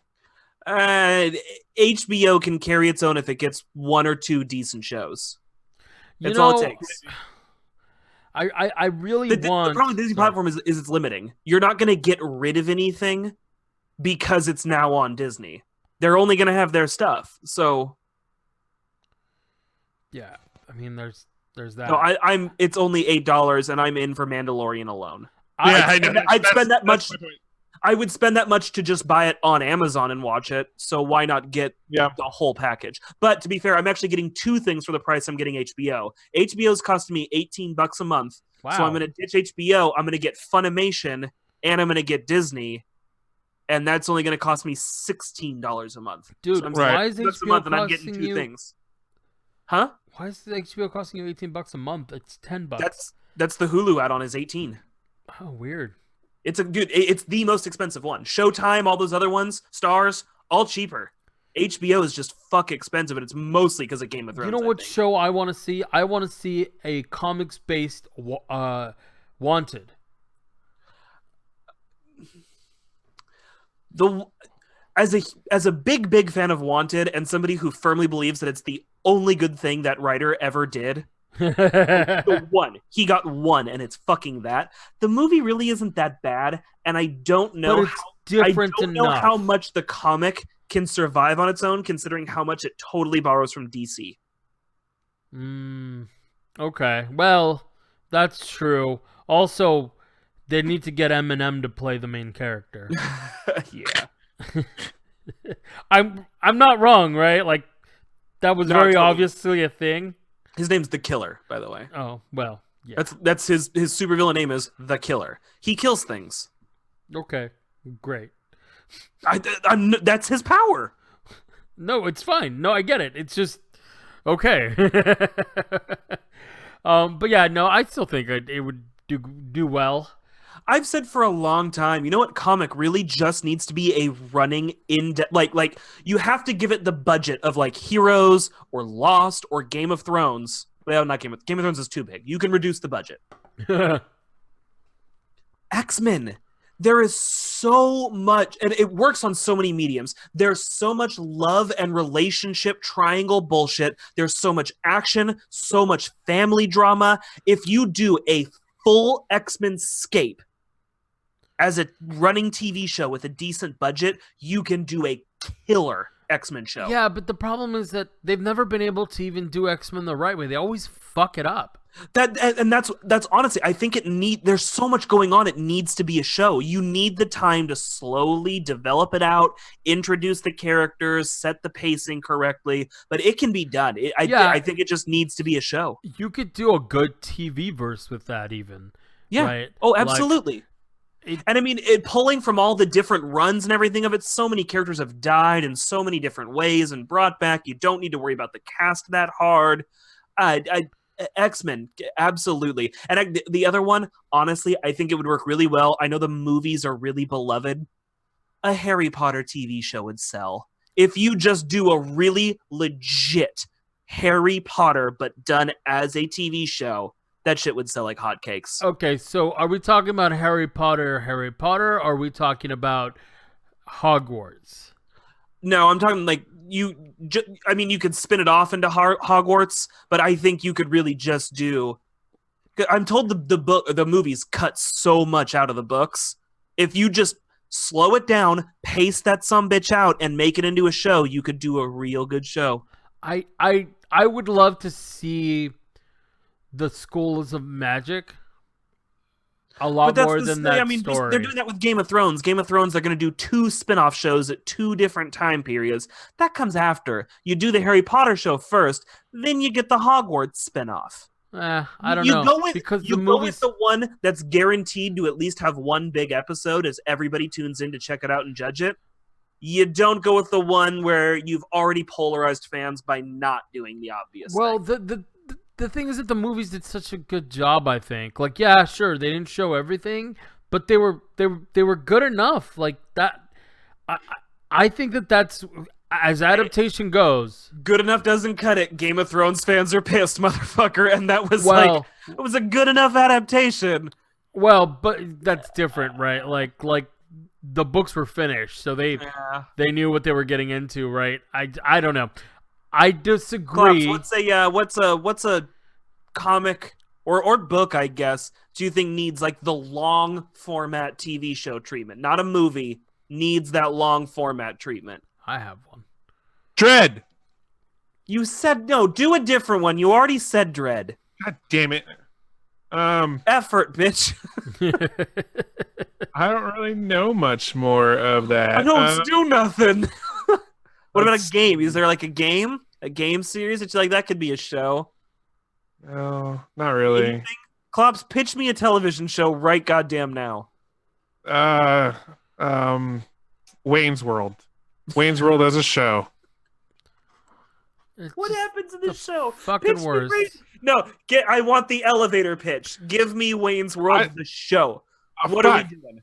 HBO can carry its own if it gets one or two decent shows. You That's know, all it takes. I really The want. problem with the Disney sorry. platform is it's limiting. You're not going to get rid of anything because it's now on Disney. They're only going to have their stuff. So Yeah, I mean, there's that. no, I'm. It's only $8, and I'm in for Mandalorian alone. Yeah, I know. I'd spend that much. that's my point. I would spend that much to just buy it on Amazon and watch it. So why not get Yeah. the whole package? But to be fair, I'm actually getting two things for the price I'm getting HBO. HBO's costing me $18 a month. Wow. So I'm going to ditch HBO. I'm going to get Funimation, and I'm going to get Disney, and that's only going to cost me $16 a month. Dude, so I'm Right. why is $6 a HBO month, and I'm getting costing two you? things. Huh? Why is the HBO costing you $18 a month? It's $10. That's the Hulu add-on is 18. Oh, weird. It's a good. It's the most expensive one. Showtime, all those other ones, Stars, all cheaper. HBO is just fuck expensive, and it's mostly because of Game of Thrones. You know I what think. show I want to see? I want to see a comics-based Wanted. As a big fan of Wanted and somebody who firmly believes that it's the only good thing that writer ever did. The one he got one, and it's fucking that. The movie really isn't that bad, and I don't but know it's how. different I don't know enough. how much the comic can survive on its own, considering how much it totally borrows from DC. Okay. Well, that's true. Also, they need to get Eminem to play the main character. Yeah. I'm not wrong, right? Like that was No, very totally. obviously a thing. His name's the Killer, by the way. Oh, well, Yeah. That's his supervillain name is the Killer. He kills things. Okay. Great. That's his power. No, it's fine. No, I get it. It's just okay. But yeah, no, I still think it would do well. I've said for a long time, you know what comic really just needs to be a running like you have to give it the budget of like Heroes or Lost or Game of Thrones. Well, not Game of Thrones is too big. You can reduce the budget. X-Men. There is so much, and it works on so many mediums. There's so much love and relationship triangle bullshit. There's so much action, so much family drama. If you do a full X-Men scape as a running TV show with a decent budget, you can do a killer X-Men show. Yeah, but the problem is that they've never been able to even do X-Men the right way. They always fuck it up. That's honestly, I think there's so much going on. It needs to be a show. You need the time to slowly develop it out, introduce the characters, set the pacing correctly, but it can be done. I think it just needs to be a show. You could do a good TV verse with that even. Yeah. Right? Oh, absolutely. Like, and I mean, pulling from all the different runs and everything of it, so many characters have died in so many different ways and brought back. You don't need to worry about the cast that hard. X-Men, absolutely. And the other one, honestly, I think it would work really well. I know the movies are really beloved. A Harry Potter TV show would sell. If you just do a really legit Harry Potter, but done as a TV show, that shit would sell like hotcakes. Okay, so are we talking about Harry Potter, or are we talking about Hogwarts? No, I'm talking like you could spin it off into Hogwarts, but I think you could really just do. I'm told the movies cut so much out of the books. If you just slow it down, pace that sumbitch out, and make it into a show, you could do a real good show. I would love to see the Schools of Magic a lot more than that story. They're doing that with Game of Thrones. Game of Thrones, they're going to do 2 spin-off shows at 2 different time periods. That comes after. You do the Harry Potter show first, then you get the Hogwarts spin-off. I don't know. Go with the one that's guaranteed to at least have 1 big episode as everybody tunes in to check it out and judge it. You don't go with the one where you've already polarized fans by not doing the obvious thing. The thing is that the movies did such a good job, I think. Like, yeah, sure, they didn't show everything, but they were good enough. Like that, I think that's as adaptation goes. Good enough doesn't cut it. Game of Thrones fans are pissed, motherfucker, and that was it was a good enough adaptation. Well, but that's different, right? Like the books were finished, so they knew what they were getting into, right? I don't know. I disagree. Klops, what's a comic or book, I guess, do you think needs like the long format TV show treatment? Not a movie, needs that long format treatment. I have one. Dread. You said no, do a different one. You already said Dread. God damn it. Effort, bitch. I don't really know much more of that. I don't do nothing. What about a game? Is there like a game series that you like? That could be a show. No, not really. Anything? Klops, pitch me a television show right goddamn now. Wayne's World. Wayne's World as a show. What happens in this show? Fucking worst. No, I want the elevator pitch. Give me Wayne's World the show. What are we doing?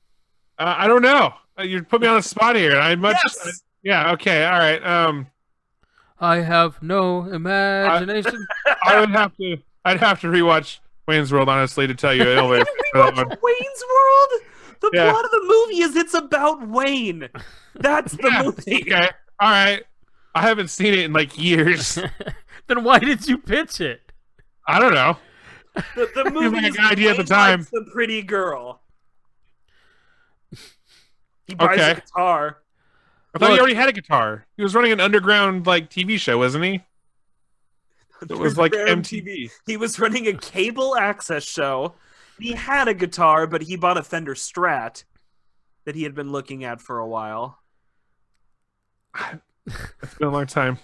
I don't know. You put me on the spot here. Yes. Yeah. Okay. All right. I have no imagination. I'd have to rewatch Wayne's World, honestly, to tell you. Wayne's World. The plot of the movie is it's about Wayne. That's the movie. Okay. All right. I haven't seen it in like years. Then why did you pitch it? I don't know. The movie like a good idea at the time. The pretty girl. He buys a guitar. I thought he already had a guitar. He was running an underground like TV show, wasn't he? It was like MTV. He was running a cable access show. He had a guitar, but he bought a Fender Strat that he had been looking at for a while. It's been a long time.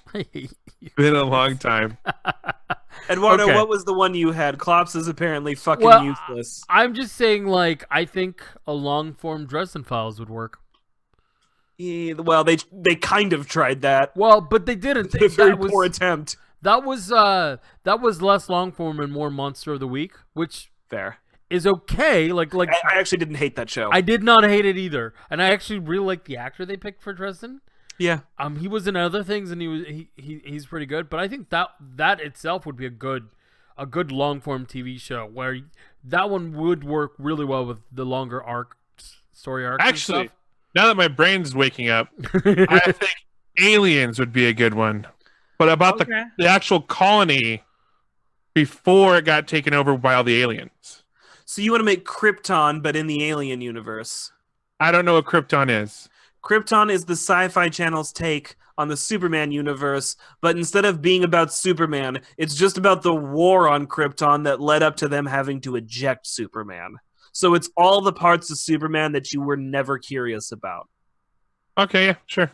Been a long time. Eduardo, Okay. what was the one you had? Klops is apparently fucking Well, useless. I'm just saying, like, I think a long form Dresden Files would work. Yeah, well, they kind of tried that. Well, but they didn't. A very That was poor attempt. that was less long form and more Monster of the Week, which Fair. is okay. Like I actually didn't hate that show. I did not hate it either, and I actually really like the actor they picked for Dresden. Yeah. He was in other things, and he's pretty good. But I think that itself would be a good long form TV show where that one would work really well with the longer story arcs. Actually, now that my brain's waking up, I think Aliens would be a good one. But about the actual colony before it got taken over by all the aliens. So you want to make Krypton, but in the Alien universe? I don't know what Krypton is. Krypton is the Sci-Fi Channel's take on the Superman universe, but instead of being about Superman, it's just about the war on Krypton that led up to them having to eject Superman. So it's all the parts of Superman that you were never curious about. Okay, yeah, sure.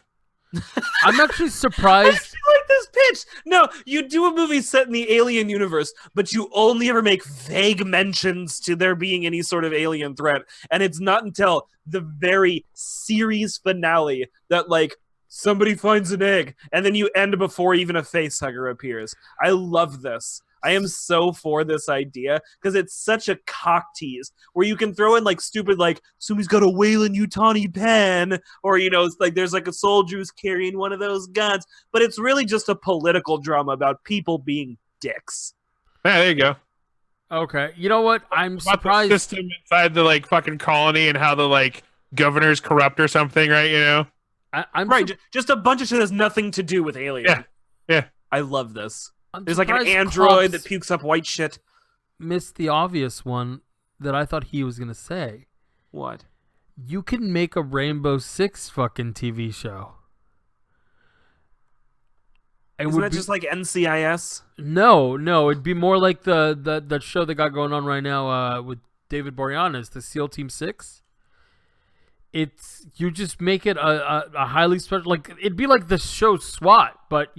I'm actually I surprised. actually like this pitch. No, you do a movie set in the alien universe, but you only ever make vague mentions to there being any sort of alien threat. And it's not until the very series finale that, like, somebody finds an egg, and then you end before even a facehugger appears. I love this. I am so for this idea because it's such a cock tease where you can throw in like stupid, like somebody's got a Wayland Yutani pen, or it's like there's like a soldier who's carrying one of those guns, but it's really just a political drama about people being dicks. Yeah, there you go. Okay, you know what? I'm About surprised. the system inside the like fucking colony and how the like governor's corrupt or something, right? You know? I'm Right, just a bunch of shit that has nothing to do with aliens. Yeah, yeah. I love this. I'm There's like an surprised android that Klops pukes up white shit. missed the obvious one that I thought he was gonna say. What? You can make a Rainbow Six fucking TV show. It Isn't would that be, just like NCIS? no, it'd be more like the show they got going on right now with David Boreanaz, the SEAL Team 6. It's you just make it a highly special, like it'd be like the show SWAT, but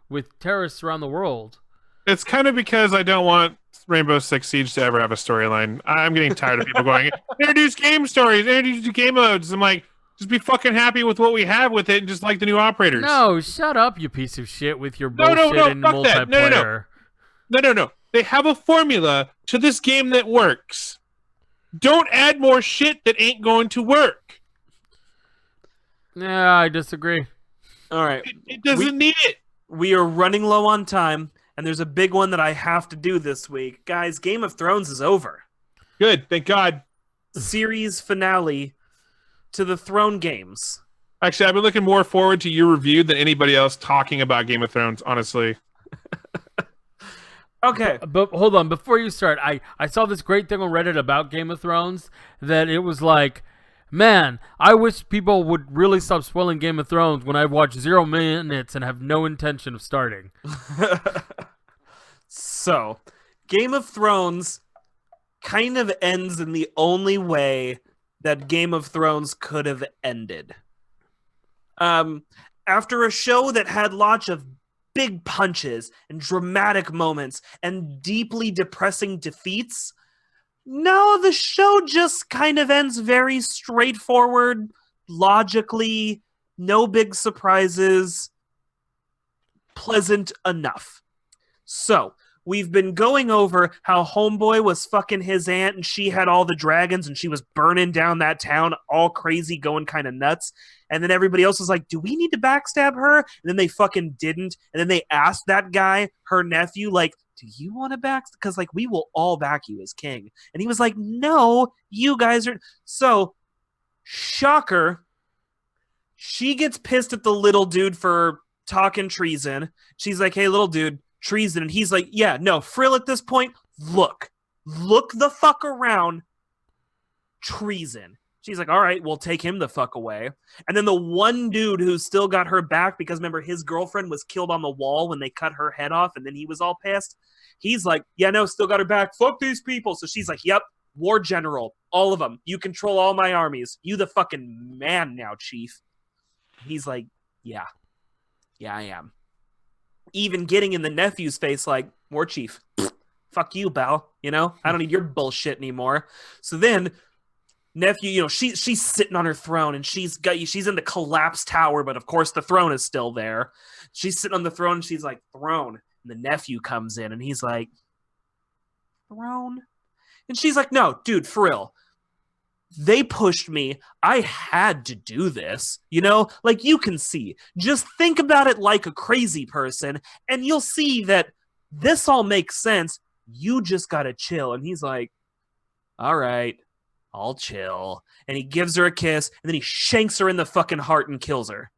with terrorists around the world. It's kind of because I don't want Rainbow Six Siege to ever have a storyline. I'm getting tired of people going, introduce game stories, introduce game modes. I'm like, just be fucking happy with what we have with it and just like the new operators. No, shut up, you piece of shit, with your No, bullshit and fuck multiplayer. that. No. They have a formula to this game that works. Don't add more shit that ain't going to work. Yeah, I disagree. All right. It doesn't need it. We are running low on time, and there's a big one that I have to do this week. Guys, Game of Thrones is over. Good, thank God. Series finale to the Throne Games. Actually, I've been looking more forward to your review than anybody else talking about Game of Thrones, honestly. Okay. But hold on, before you start, I saw this great thing on Reddit about Game of Thrones that it was like, man, I wish people would really stop spoiling Game of Thrones when I've watched 0 minutes and have no intention of starting. So, Game of Thrones kind of ends in the only way that Game of Thrones could have ended. After a show that had lots of big punches and dramatic moments and deeply depressing defeats, no, the show just kind of ends very straightforward, logically, no big surprises, pleasant enough. So, we've been going over how Homeboy was fucking his aunt and she had all the dragons and she was burning down that town all crazy, going kind of nuts. And then everybody else was like, do we need to backstab her? And then they fucking didn't. And then they asked that guy, her nephew, like, do you want to backstab? Because, like, we will all back you as king. And he was like, no, you guys are... So, shocker, she gets pissed at the little dude for talking treason. She's like, hey, little dude, treason. And he's like, yeah, no, Frill at this point, look the fuck around, treason. She's like, all right, we'll take him the fuck away. And then the one dude who still got her back, because remember, his girlfriend was killed on the wall when they cut her head off, and then he was all pissed. He's like, yeah, no, still got her back. Fuck these people. So she's like, yep, war general, all of them. You control all my armies. You the fucking man now, chief. He's like, yeah, I am. Even getting in the nephew's face like, War Chief. Fuck you, Belle. You know, I don't need your bullshit anymore. So then nephew, you know, she's sitting on her throne and she's in the collapsed tower, but of course the throne is still there. She's sitting on the throne and she's like, throne. And the nephew comes in and he's like, throne? And she's like, no, dude, for real. They pushed me. I had to do this. You know, like you can see. Just think about it like a crazy person and you'll see that this all makes sense. You just gotta chill. And he's like, all right, I'll chill. And he gives her a kiss, and then he shanks her in the fucking heart and kills her.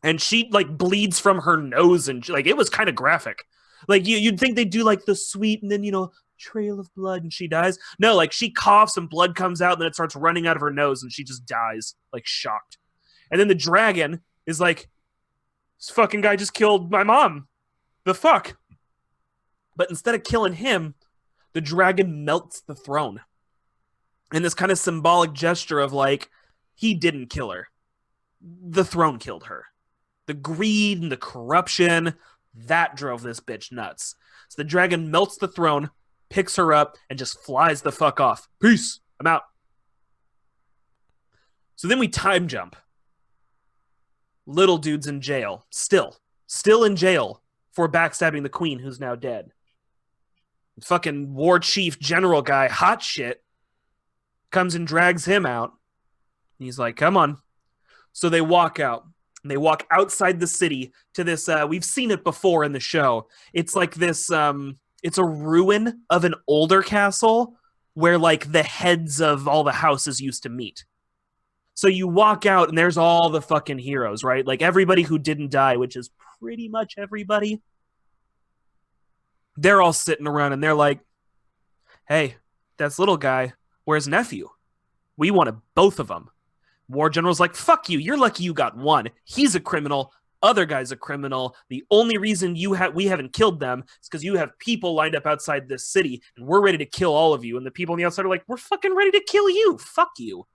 And she, like, bleeds from her nose, and, like, it was kind of graphic. Like, you'd think they'd do, like, the sweet, and then, you know, trail of blood, and she dies. No, like, she coughs, and blood comes out, and then it starts running out of her nose, and she just dies, like, shocked. And then the dragon is like, this fucking guy just killed my mom. The fuck? But instead of killing him, the dragon melts the throne. And this kind of symbolic gesture of like, he didn't kill her. The throne killed her. The greed and the corruption, that drove this bitch nuts. So the dragon melts the throne, picks her up, and just flies the fuck off. Peace. I'm out. So then we time jump. Little dude's in jail. Still in jail for backstabbing the queen who's now dead. Fucking war chief general guy, hot shit, comes and drags him out. He's like, come on. So they walk out. And they walk outside the city to this, we've seen it before in the show. It's like this, it's a ruin of an older castle where like the heads of all the houses used to meet. So you walk out and there's all the fucking heroes, right? Like everybody who didn't die, which is pretty much everybody. They're all sitting around and they're like, hey, that's little guy. Where's nephew? We wanted both of them. War general's like, fuck you. You're lucky you got one. He's a criminal. Other guy's a criminal. The only reason we haven't killed them is because you have people lined up outside this city and we're ready to kill all of you. And the people on the outside are like, we're fucking ready to kill you. Fuck you.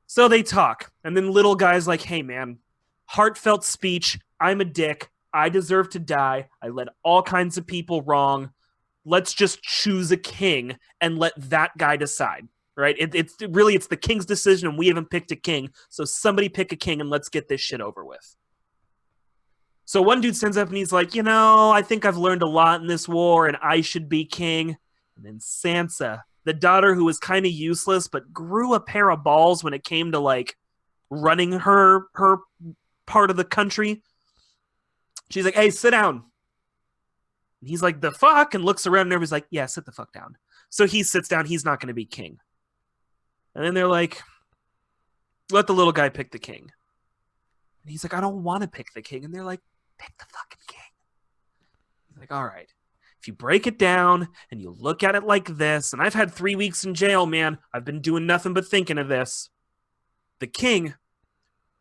So they talk. And then little guy's like, hey, man, heartfelt speech. I'm a dick. I deserve to die. I led all kinds of people wrong. Let's just choose a king and let that guy decide, right? It's the king's decision and we haven't picked a king. So somebody pick a king and let's get this shit over with. So one dude stands up and he's like, you know, I think I've learned a lot in this war and I should be king. And then Sansa, the daughter who was kind of useless but grew a pair of balls when it came to like running her part of the country. She's like, hey, sit down. And he's like, the fuck? And looks around and everybody's like, yeah, sit the fuck down. So he sits down. He's not going to be king. And then they're like, let the little guy pick the king. And he's like, I don't want to pick the king. And they're like, pick the fucking king. He's like, all right. If you break it down and you look at it like this, and I've had 3 weeks in jail, man. I've been doing nothing but thinking of this. The king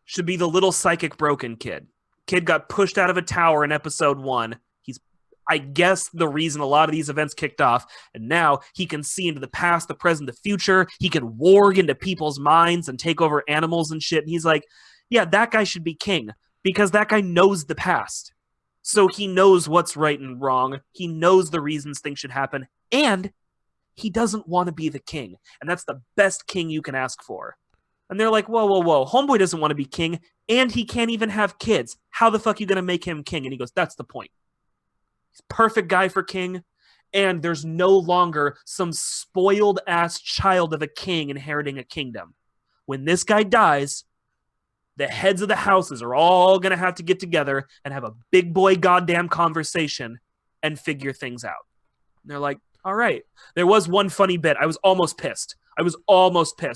should be the little psychic broken kid. Kid got pushed out of a tower in episode 1. He's, I guess, the reason a lot of these events kicked off. And now he can see into the past, the present, the future. He can warg into people's minds and take over animals and shit. And he's like, yeah, that guy should be king because that guy knows the past. So he knows what's right and wrong. He knows the reasons things should happen. And he doesn't want to be the king. And that's the best king you can ask for. And they're like, whoa, whoa, whoa. Homeboy doesn't want to be king, and he can't even have kids. How the fuck are you going to make him king? And he goes, that's the point. He's a perfect guy for king, and there's no longer some spoiled-ass child of a king inheriting a kingdom. When this guy dies, the heads of the houses are all going to have to get together and have a big boy goddamn conversation and figure things out. And they're like, all right. There was one funny bit. I was almost pissed.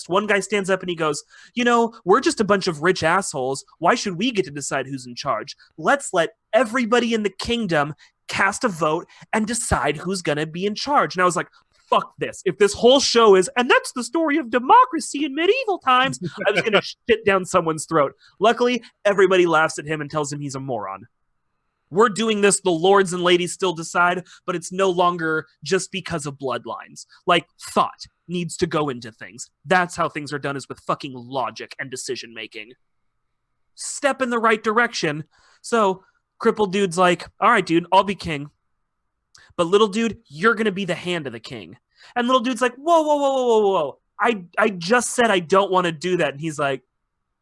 One guy stands up and he goes, you know, we're just a bunch of rich assholes. Why should we get to decide who's in charge? Let's let everybody in the kingdom cast a vote and decide who's going to be in charge. And I was like, fuck this. If this whole show is, and that's the story of democracy in medieval times, I was going to shit down someone's throat. Luckily, everybody laughs at him and tells him he's a moron. We're doing this, the lords and ladies still decide, but it's no longer just because of bloodlines. Like, thought needs to go into things. That's how things are done, is with fucking logic and decision-making. Step in the right direction. So, crippled dude's like, all right, dude, I'll be king. But little dude, you're going to be the hand of the king. And little dude's like, whoa, whoa, whoa, whoa, whoa, whoa. I just said I don't want to do that. And he's like,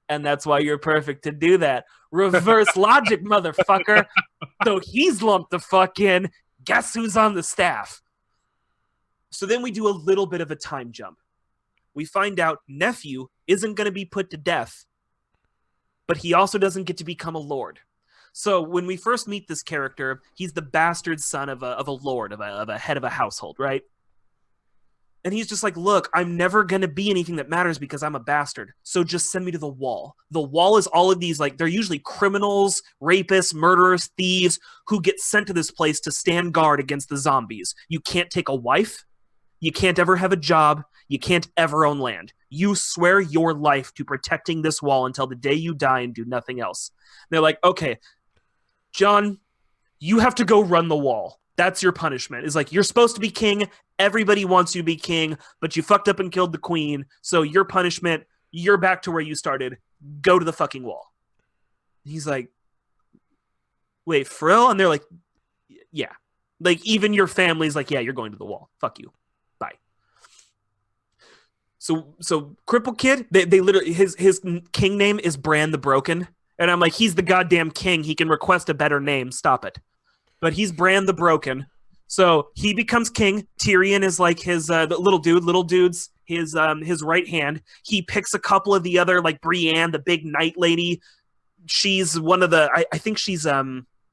and that's why you're perfect to do that. Reverse logic, motherfucker. So he's lumped the fuck in. Guess who's on the staff? So then we do a little bit of a time jump. We find out nephew isn't going to be put to death, but he also doesn't get to become a lord. So when we first meet this character, he's the bastard son of a lord, of a head of a household, right? And he's just like, look, I'm never going to be anything that matters because I'm a bastard. So just send me to the wall. The wall is all of these, like, they're usually criminals, rapists, murderers, thieves who get sent to this place to stand guard against the zombies. You can't take a wife. You can't ever have a job. You can't ever own land. You swear your life to protecting this wall until the day you die and do nothing else. They're like, okay, John, you have to go run the wall. That's your punishment. It's like, you're supposed to be king. Everybody wants you to be king, but you fucked up and killed the queen. So your punishment, you're back to where you started. Go to the fucking wall. He's like, wait, for real? And they're like, yeah. Like, even your family's like, yeah, you're going to the wall. Fuck you. Bye. So Cripple Kid, they literally, his king name is Bran the Broken. And I'm like, he's the goddamn king. He can request a better name. Stop it. But he's Bran the Broken. So he becomes king. Tyrion is like his the little dude's his right hand. He picks a couple of the other, like Brienne, the big knight lady. She's one of the, I think she's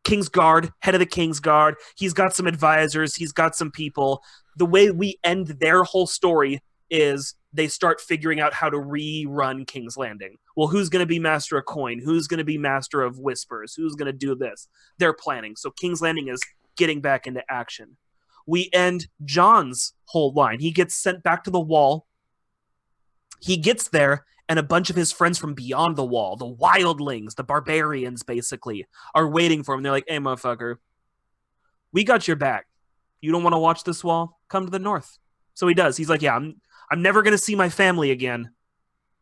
King's Guard, head of the King's Guard. He's got some advisors. He's got some people. The way we end their whole story is they start figuring out how to rerun King's Landing. Well, who's going to be Master of Coin? Who's going to be Master of Whispers? Who's going to do this? They're planning. So King's Landing is getting back into action. We end John's whole line. He gets sent back to the wall. He gets there, and a bunch of his friends from beyond the wall, the wildlings, the barbarians, basically, are waiting for him. They're like, hey, motherfucker, we got your back. You don't want to watch this wall? Come to the north. So he does. He's like, yeah, I'm never going to see my family again,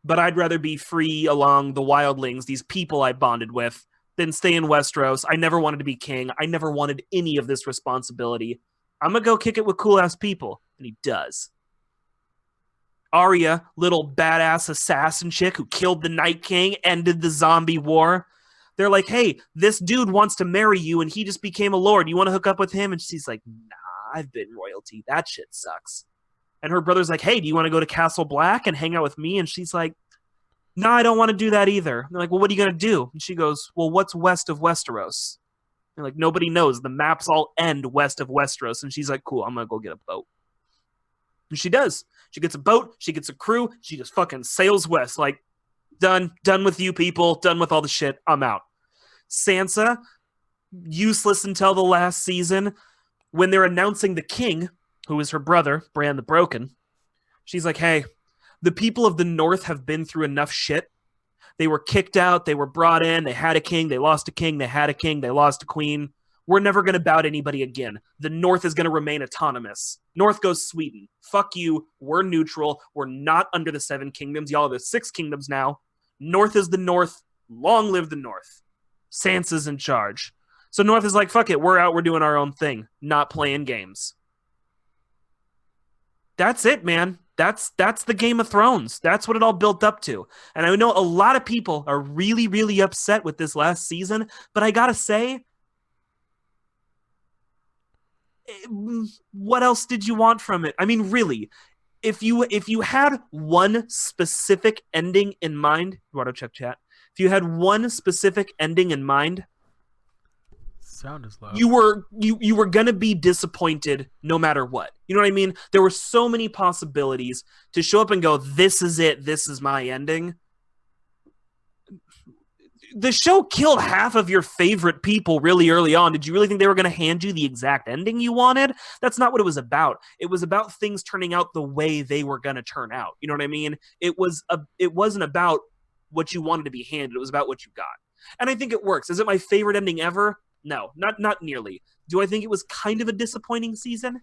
but I'd rather be free along the wildlings, these people I bonded with, than stay in Westeros. I never wanted to be king. I never wanted any of this responsibility. I'm going to go kick it with cool-ass people. And he does. Arya, little badass assassin chick who killed the Night King, ended the zombie war. They're like, hey, this dude wants to marry you, and he just became a lord. You want to hook up with him? And she's like, nah, I've been royalty. That shit sucks. And her brother's like, hey, do you want to go to Castle Black and hang out with me? And she's like, no, I don't want to do that either. And they're like, well, what are you going to do? And she goes, well, what's west of Westeros? And like, nobody knows. The maps all end west of Westeros. And she's like, cool, I'm going to go get a boat. And she does. She gets a boat. She gets a crew. She just fucking sails west. Like, done with you people. Done with all the shit. I'm out. Sansa, useless until the last season. When they're announcing the king, who is her brother, Bran the Broken, she's like, hey, the people of the North have been through enough shit. They were kicked out. They were brought in. They had a king. They lost a king. They had a king. They lost a queen. We're never going to bow to anybody again. The North is going to remain autonomous. North goes Sweden. Fuck you. We're neutral. We're not under the 7 kingdoms. Y'all are the 6 kingdoms now. North is the North. Long live the North. Sansa's in charge. So North is like, fuck it. We're out. We're doing our own thing. Not playing games. That's it, man. That's the Game of Thrones. That's what it all built up to. And I know a lot of people are really, really upset with this last season, but I gotta say, what else did you want from it? I mean, really, if you had one specific ending in mind, auto check chat. If you had one specific ending in mind, sound is loud. You were gonna be disappointed no matter what. You know what I mean? There were so many possibilities to show up and go, this is it, this is my ending. The show killed half of your favorite people really early on. Did you really think they were going to hand you the exact ending you wanted? That's not what it was about. It was about things turning out the way they were going to turn out. You know what I mean? It wasn't about what you wanted to be handed. It was about what you got. And I think it works. Is it my favorite ending ever? No, not nearly. Do I think it was kind of a disappointing season?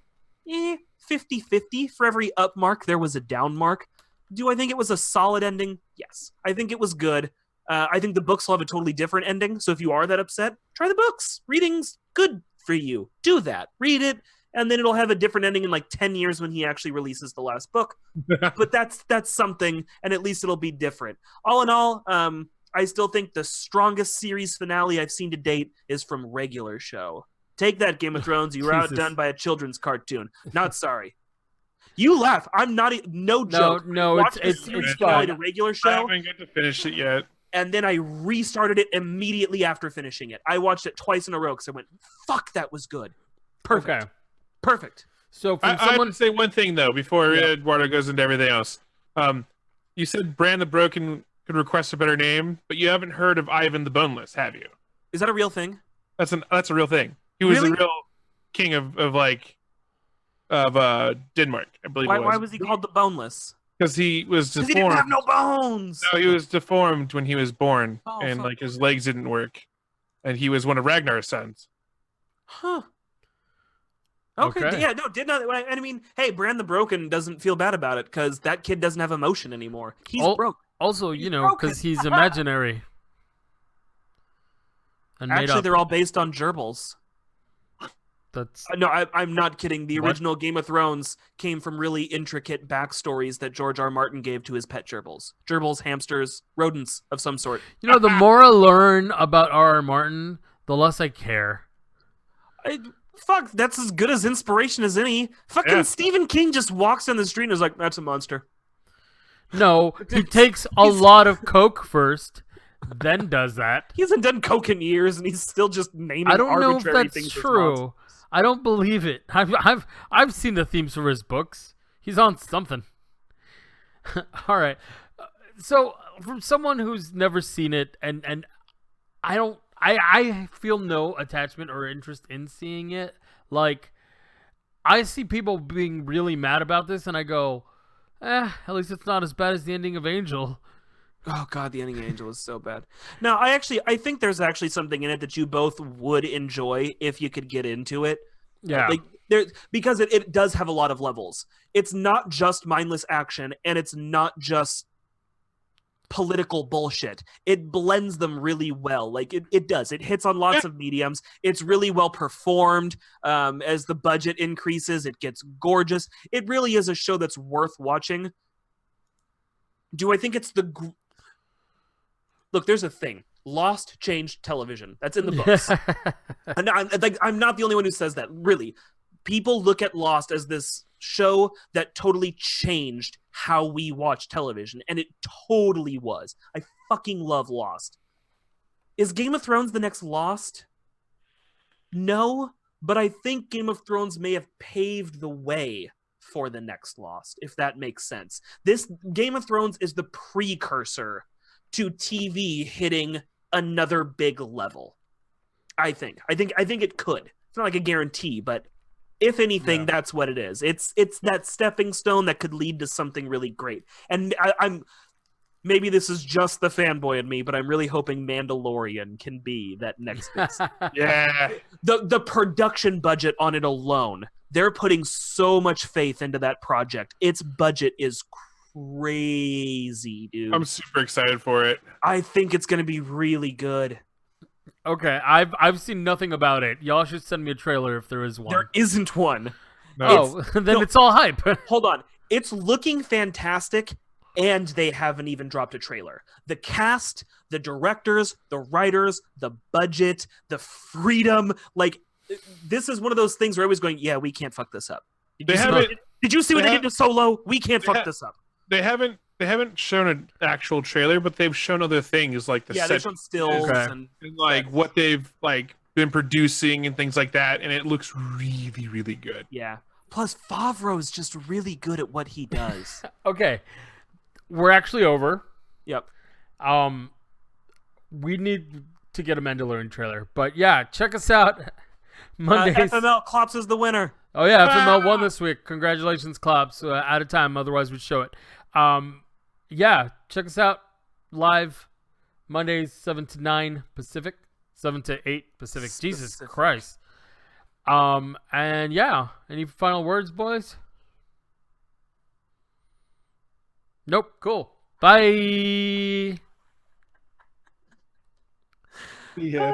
50-50. For every up mark, there was a down mark. Do I think it was a solid ending? Yes. I think it was good. I think the books will have a totally different ending. So if you are that upset, try the books. Reading's good for you. Do that. Read it. and then it'll have a different ending in like 10 years when he actually releases the last book. But that's something, and at least it'll be different. All in all, I still think the strongest series finale I've seen to date is from regular show. Take that, Game of Thrones. You were Jesus. outdone by a children's cartoon. Not sorry. You laugh. I'm not. No joke. no, Watch it's the series it's finale fine. to regular I show, haven't got to finish it yet. and then I restarted it immediately after finishing it. I watched it twice in a row because I went, "Fuck, that was good." Perfect. Okay. Perfect. So from I have someone, to say one thing though before Yeah. Eduardo goes into everything else. You said Bran the Broken could request a better name, but you haven't heard of Ivan the Boneless, have you? Is that a real thing? That's a real thing. He was Really? the real king of Denmark, I believe Why it was. why was he called the Boneless? Because he was Because he deformed. didn't have no bones. No, he was deformed when he was born, Oh, and fuck. like his legs didn't work, and he was one of Ragnar's sons. Huh. Okay. Okay. Yeah. No. Did not. And I mean, hey, Bran the Broken doesn't feel bad about it because that kid doesn't have emotion anymore. He's Oh, broke. also, He's you know, broken. because he's imaginary and made Actually, up. they're all based on gerbils. That's No, I'm not kidding. The What? original Game of Thrones came from really intricate backstories that George R. Martin gave to his pet gerbils. Gerbils, hamsters, rodents of some sort. you know, the more I learn about R.R. Martin, the less I care. Fuck, that's as good as inspiration as any. Fucking Yeah. Stephen King just walks down the street and is like, "That's a monster." No, he takes a lot of coke first, then does that. He hasn't done coke in years, and he's still just naming I don't know if arbitrary that's things as true. monsters. I don't believe it. I've seen the themes for his books. He's on something. All right. So from someone who's never seen it, and I feel no attachment or interest in seeing it. Like, I see people being really mad about this, and I go, at least it's not as bad as the ending of Angel. Oh god, the ending of Angel is so bad. No, I think there's actually something in it that you both would enjoy if you could get into it. Yeah. Like there, because it does have a lot of levels. It's not just mindless action, and it's not just political bullshit. It blends them really well. Like it does. It hits on lots of mediums. It's really well performed. As the budget increases, it gets gorgeous. It really is a show that's worth watching. Do I think it's Look, there's a thing. Lost changed television. That's in the books. And I'm not the only one who says that. Really, people look at Lost as this show that totally changed how we watch television, and it totally was. I fucking love Lost. Is Game of Thrones the next Lost? No, but I think Game of Thrones may have paved the way for the next Lost, if that makes sense. This Game of Thrones is the precursor to TV hitting another big level. I think it could. It's not like a guarantee, but if anything, that's what it is. It's that stepping stone that could lead to something really great. And I'm maybe this is just the fanboy in me, but I'm really hoping Mandalorian can be that next big. Yeah. The production budget on it alone, they're putting so much faith into that project. Its budget is crazy, dude. I'm super excited for it. I think it's gonna be really good. Okay, I've seen nothing about it. Y'all should send me a trailer if there is one. There isn't one. No. Oh, then no. it's all hype. Hold on. It's looking fantastic, and they haven't even dropped a trailer. The cast, the directors, the writers, the budget, the freedom, like this is one of those things where I was going, yeah, we can't fuck this up. They haven't. Did you see what they they have- did to Solo? We can't they fuck ha- this up. They haven't shown an actual trailer, but they've shown other things like the Yeah, set they've shown stills Okay. and and like what they've like been producing and things like that, and it looks really, really good. yeah. Plus, Favreau's just really good at what he does. Okay, we're actually over. Yep. We need to get a Mandalorian trailer, but yeah, check us out Mondays. FML Klops is the winner. Oh yeah, FML won this week. Congratulations, Klops. Out of time, otherwise we'd show it. Yeah, check us out live Mondays 7 to 9 Pacific, 7 to 8 Pacific. Jesus Specific. Christ. And yeah, any final words, boys? Nope. Cool. Bye. Yeah.